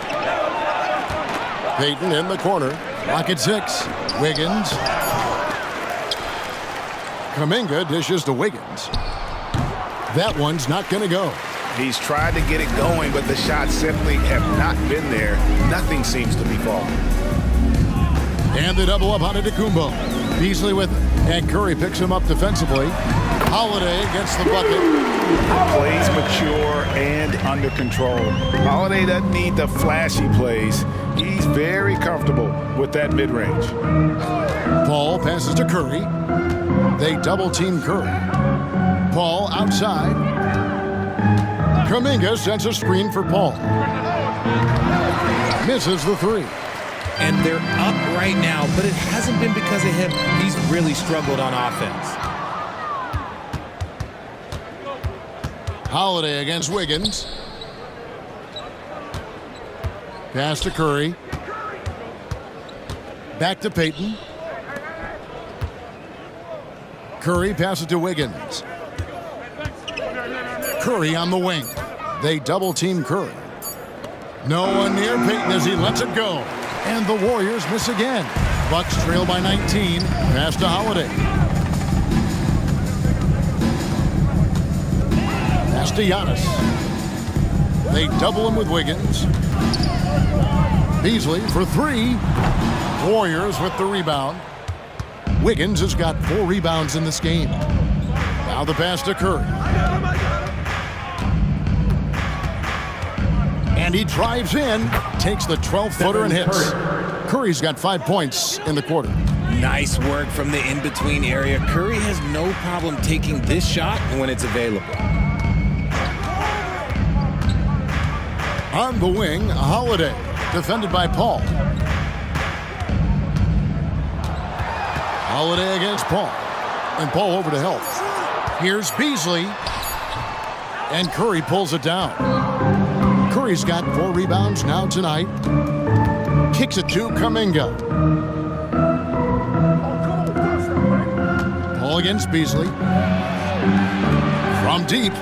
Payton in the corner. Rocket 6. Wiggins. Kuminga dishes to Wiggins. That one's not going to go. He's tried to get it going, but the shots simply have not been there. Nothing seems to be falling. And the double up on Kumbo. Beasley with it. And Curry picks him up defensively. Holiday gets the bucket. Plays mature and under control. Holiday doesn't need the flashy plays. He's very comfortable with that mid-range. Paul passes to Curry. They double-team Curry. Paul outside. Kuminga sends a screen for Paul. Misses the 3. And they're up right now, but it hasn't been because of him. He's really struggled on offense. Holiday against Wiggins. Pass to Curry. Back to Payton. Curry passes to Wiggins. Curry on the wing. They double-team Curry. No one near Payton as he lets it go. And the Warriors miss again. Bucks trail by 19. Pass to Holiday. Pass to Giannis. They double him with Wiggins. Beasley for 3. Warriors with the rebound. Wiggins has got 4 rebounds in this game. Now the pass to Curry. And he drives in, takes the 12-footer and hits. Curry's got 5 points in the quarter. Nice work from the in-between area. Curry has no problem taking this shot when it's available. On the wing, Holiday, defended by Paul. Holiday against Paul. And Paul over to help. Here's Beasley. And Curry pulls it down. Curry's got 4 rebounds now tonight. Kicks it to Kuminga. Paul against Beasley. From deep.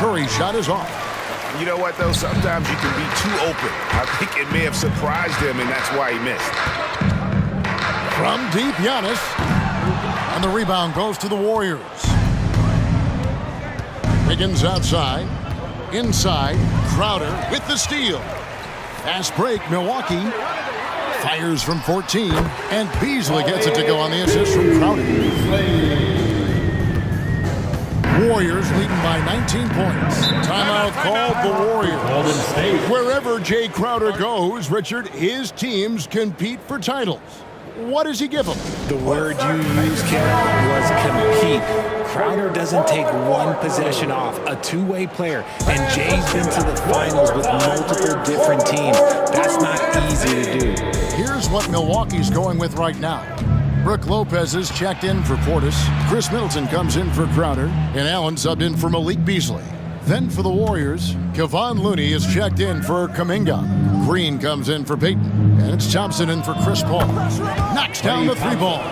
Curry's shot is off. You know what, though? Sometimes you can be too open. I think it may have surprised him, and that's why he missed. From deep, Giannis. And the rebound goes to the Warriors. Wiggins outside. Inside, Crowder with the steal. Fast break, Milwaukee. Fires from 14. And Beasley gets it to go on the assist from Crowder. Warriors leading by 19 points. Timeout called the Warriors. Wherever Jay Crowder goes, Richard, his teams compete for titles. What does he give them? The word you used, Ken, was compete. Crowder doesn't take one possession off. A two-way player. And Jay's been to the finals with multiple different teams. That's not easy to do. Here's what Milwaukee's going with right now. Brook Lopez is checked in for Portis. Chris Middleton comes in for Crowder. And Allen subbed in for Malik Beasley. Then for the Warriors, Kevon Looney is checked in for Kuminga. Green comes in for Payton. And it's Thompson in for Chris Paul. Knocks down the 3 ball.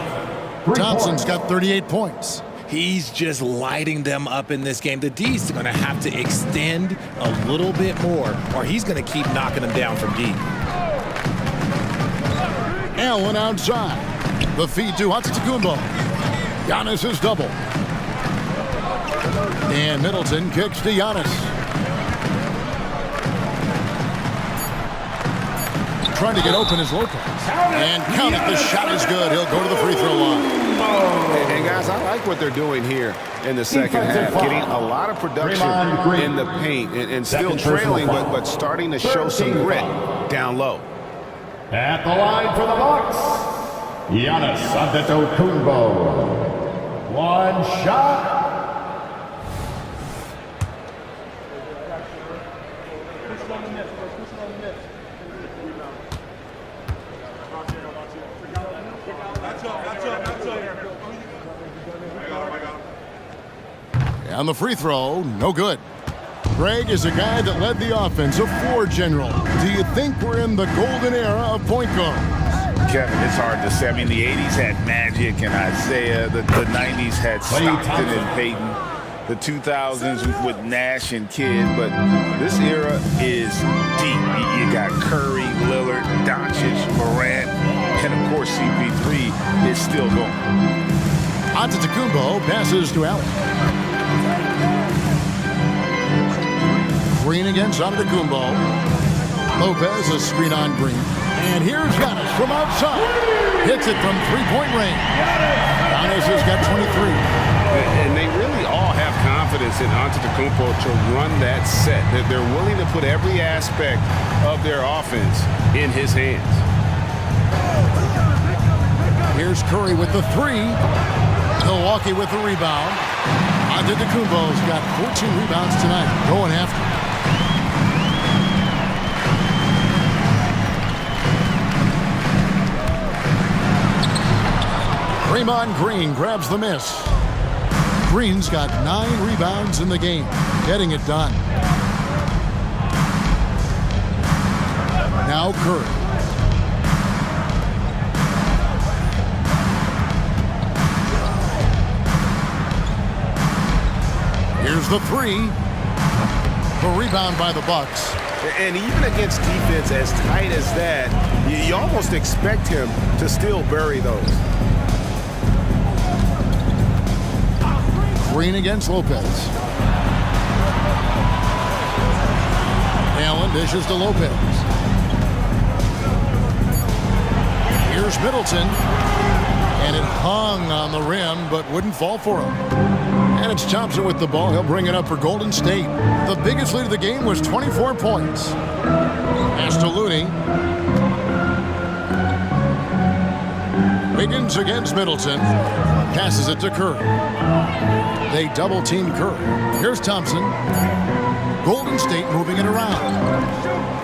Thompson's got 38 points. He's just lighting them up in this game. The D's going to have to extend a little bit more, or he's going to keep knocking them down from deep. Allen outside. The feed to Antetokounmpo. Giannis is double. And Middleton kicks to Giannis. Trying to get open is Lopez. And count it. The shot is good. He'll go to the free throw line. And guys, I like what they're doing here in the second half. Getting a lot of production in the paint and still trailing, but starting to show some grit down low. At the line for the Bucks, Giannis Antetokounmpo. One shot. On the free throw, no good. Greg is a guy that led the offense, a floor general. Do you think we're in the golden era of point guards? Kevin, it's hard to say. I mean, the 80s had Magic and Isaiah. The 90s had Stockton and Peyton. The 2000s with Nash and Kidd. But this era is deep. You got Curry, Lillard, Doncic, Morant, and of course CP3 is still going. Antetokounmpo passes to Allen. Green against Antetokounmpo. Lopez a screen on Green. And here's Giannis from outside. Hits it from three-point range. Giannis has got 23. And they really all have confidence in Antetokounmpo to run that set. They're willing to put every aspect of their offense in his hands. Here's Curry with the three. Milwaukee with the rebound. Antetokounmpo's got 14 rebounds tonight. Going after it. Draymond Green grabs the miss. Green's got 9 rebounds in the game, getting it done. Now Curry. Here's the three. The rebound by the Bucks. And even against defense as tight as that, you almost expect him to still bury those. Green against Lopez. Allen dishes to Lopez. Here's Middleton. And it hung on the rim, but wouldn't fall for him. And it's Thompson with the ball. He'll bring it up for Golden State. The biggest lead of the game was 24 points. Pass to Looney. Wiggins against Middleton. Passes it to Curry. They double-team Curry. Here's Thompson. Golden State moving it around.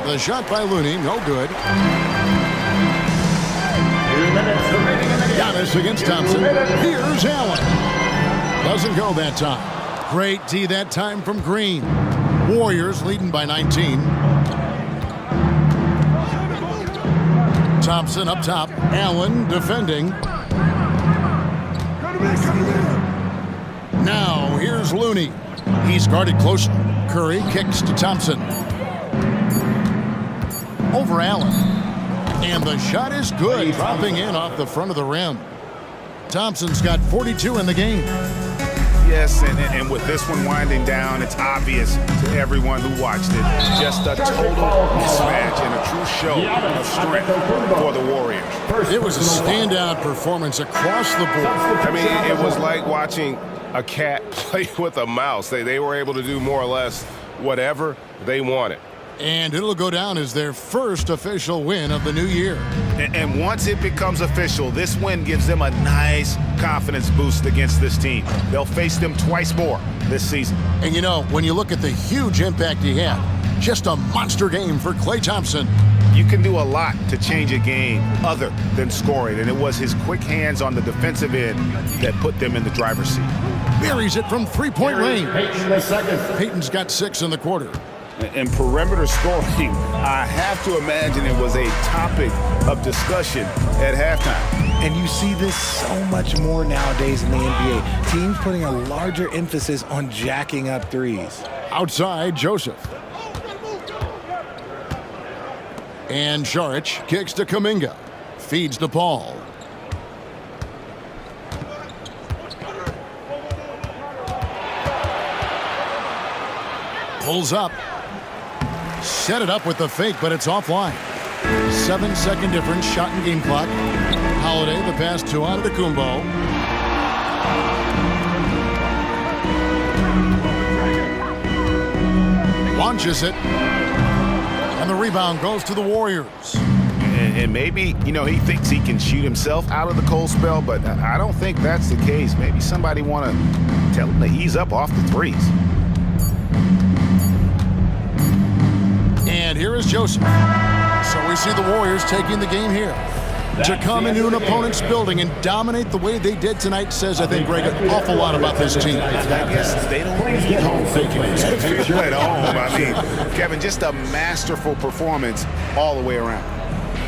The shot by Looney, no good. 2 minutes remaining in the game. Giannis against Thompson. Here's Allen. Doesn't go that time. Great D that time from Green. Warriors leading by 19. Thompson up top. Allen defending. Now here's Looney. He's guarded close. Curry kicks to Thompson. Over Allen. And the shot is good, dropping in off the front of the rim. Thompson's got 42 in the game. Yes, and with this one winding down, it's obvious to everyone who watched it. Just a total mismatch and a true show of strength for the Warriors. It was a standout performance across the board. I mean, it was like watching a cat play with a mouse. They were able to do more or less whatever they wanted. And it'll go down as their first official win of the new year. And once it becomes official, this win gives them a nice confidence boost against this team. They'll face them twice more this season. And you know, when you look at the huge impact he had, just a monster game for Klay Thompson. You can do a lot to change a game other than scoring, and it was his quick hands on the defensive end that put them in the driver's seat. Buries it from three-point range. Peyton the second. Peyton's got 6 in the quarter. And perimeter scoring, I have to imagine it was a topic of discussion at halftime. And you see this so much more nowadays in the NBA. Teams putting a larger emphasis on jacking up threes. Outside, Joseph. And Saric kicks to Kuminga. Feeds to Paul. Pulls up. Set it up with the fake, but it's offline. 7-second difference, shot and game clock. Holiday, the pass to Antetokounmpo. Launches it. And the rebound goes to the Warriors. And maybe, he thinks he can shoot himself out of the cold spell, but I don't think that's the case. Maybe somebody want to tell him to ease up off the threes. And here is Joseph. So we see the Warriors taking the game here. To come into an opponent's building and dominate the way they did tonight says, I think, Greg, an awful lot about this team. I guess they don't need home feel at home. I mean, Kevin, just a masterful performance all the way around.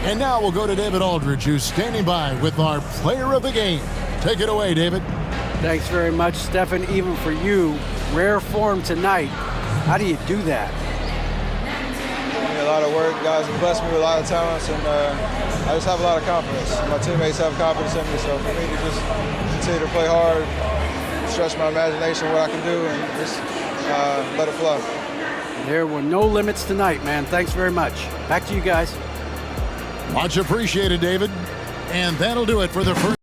And now we'll go to David Aldridge, who's standing by with our player of the game. Take it away, David. Thanks very much, Stephen. Even for you, rare form tonight. How do you do that? A lot of work. Guys have blessed me with a lot of talents, and I just have a lot of confidence. My teammates have confidence in me, so for me to just continue to play hard, stretch my imagination, what I can do, and just let it flow. There were no limits tonight, man. Thanks very much. Back to you guys. Much appreciated, David. And that'll do it for the first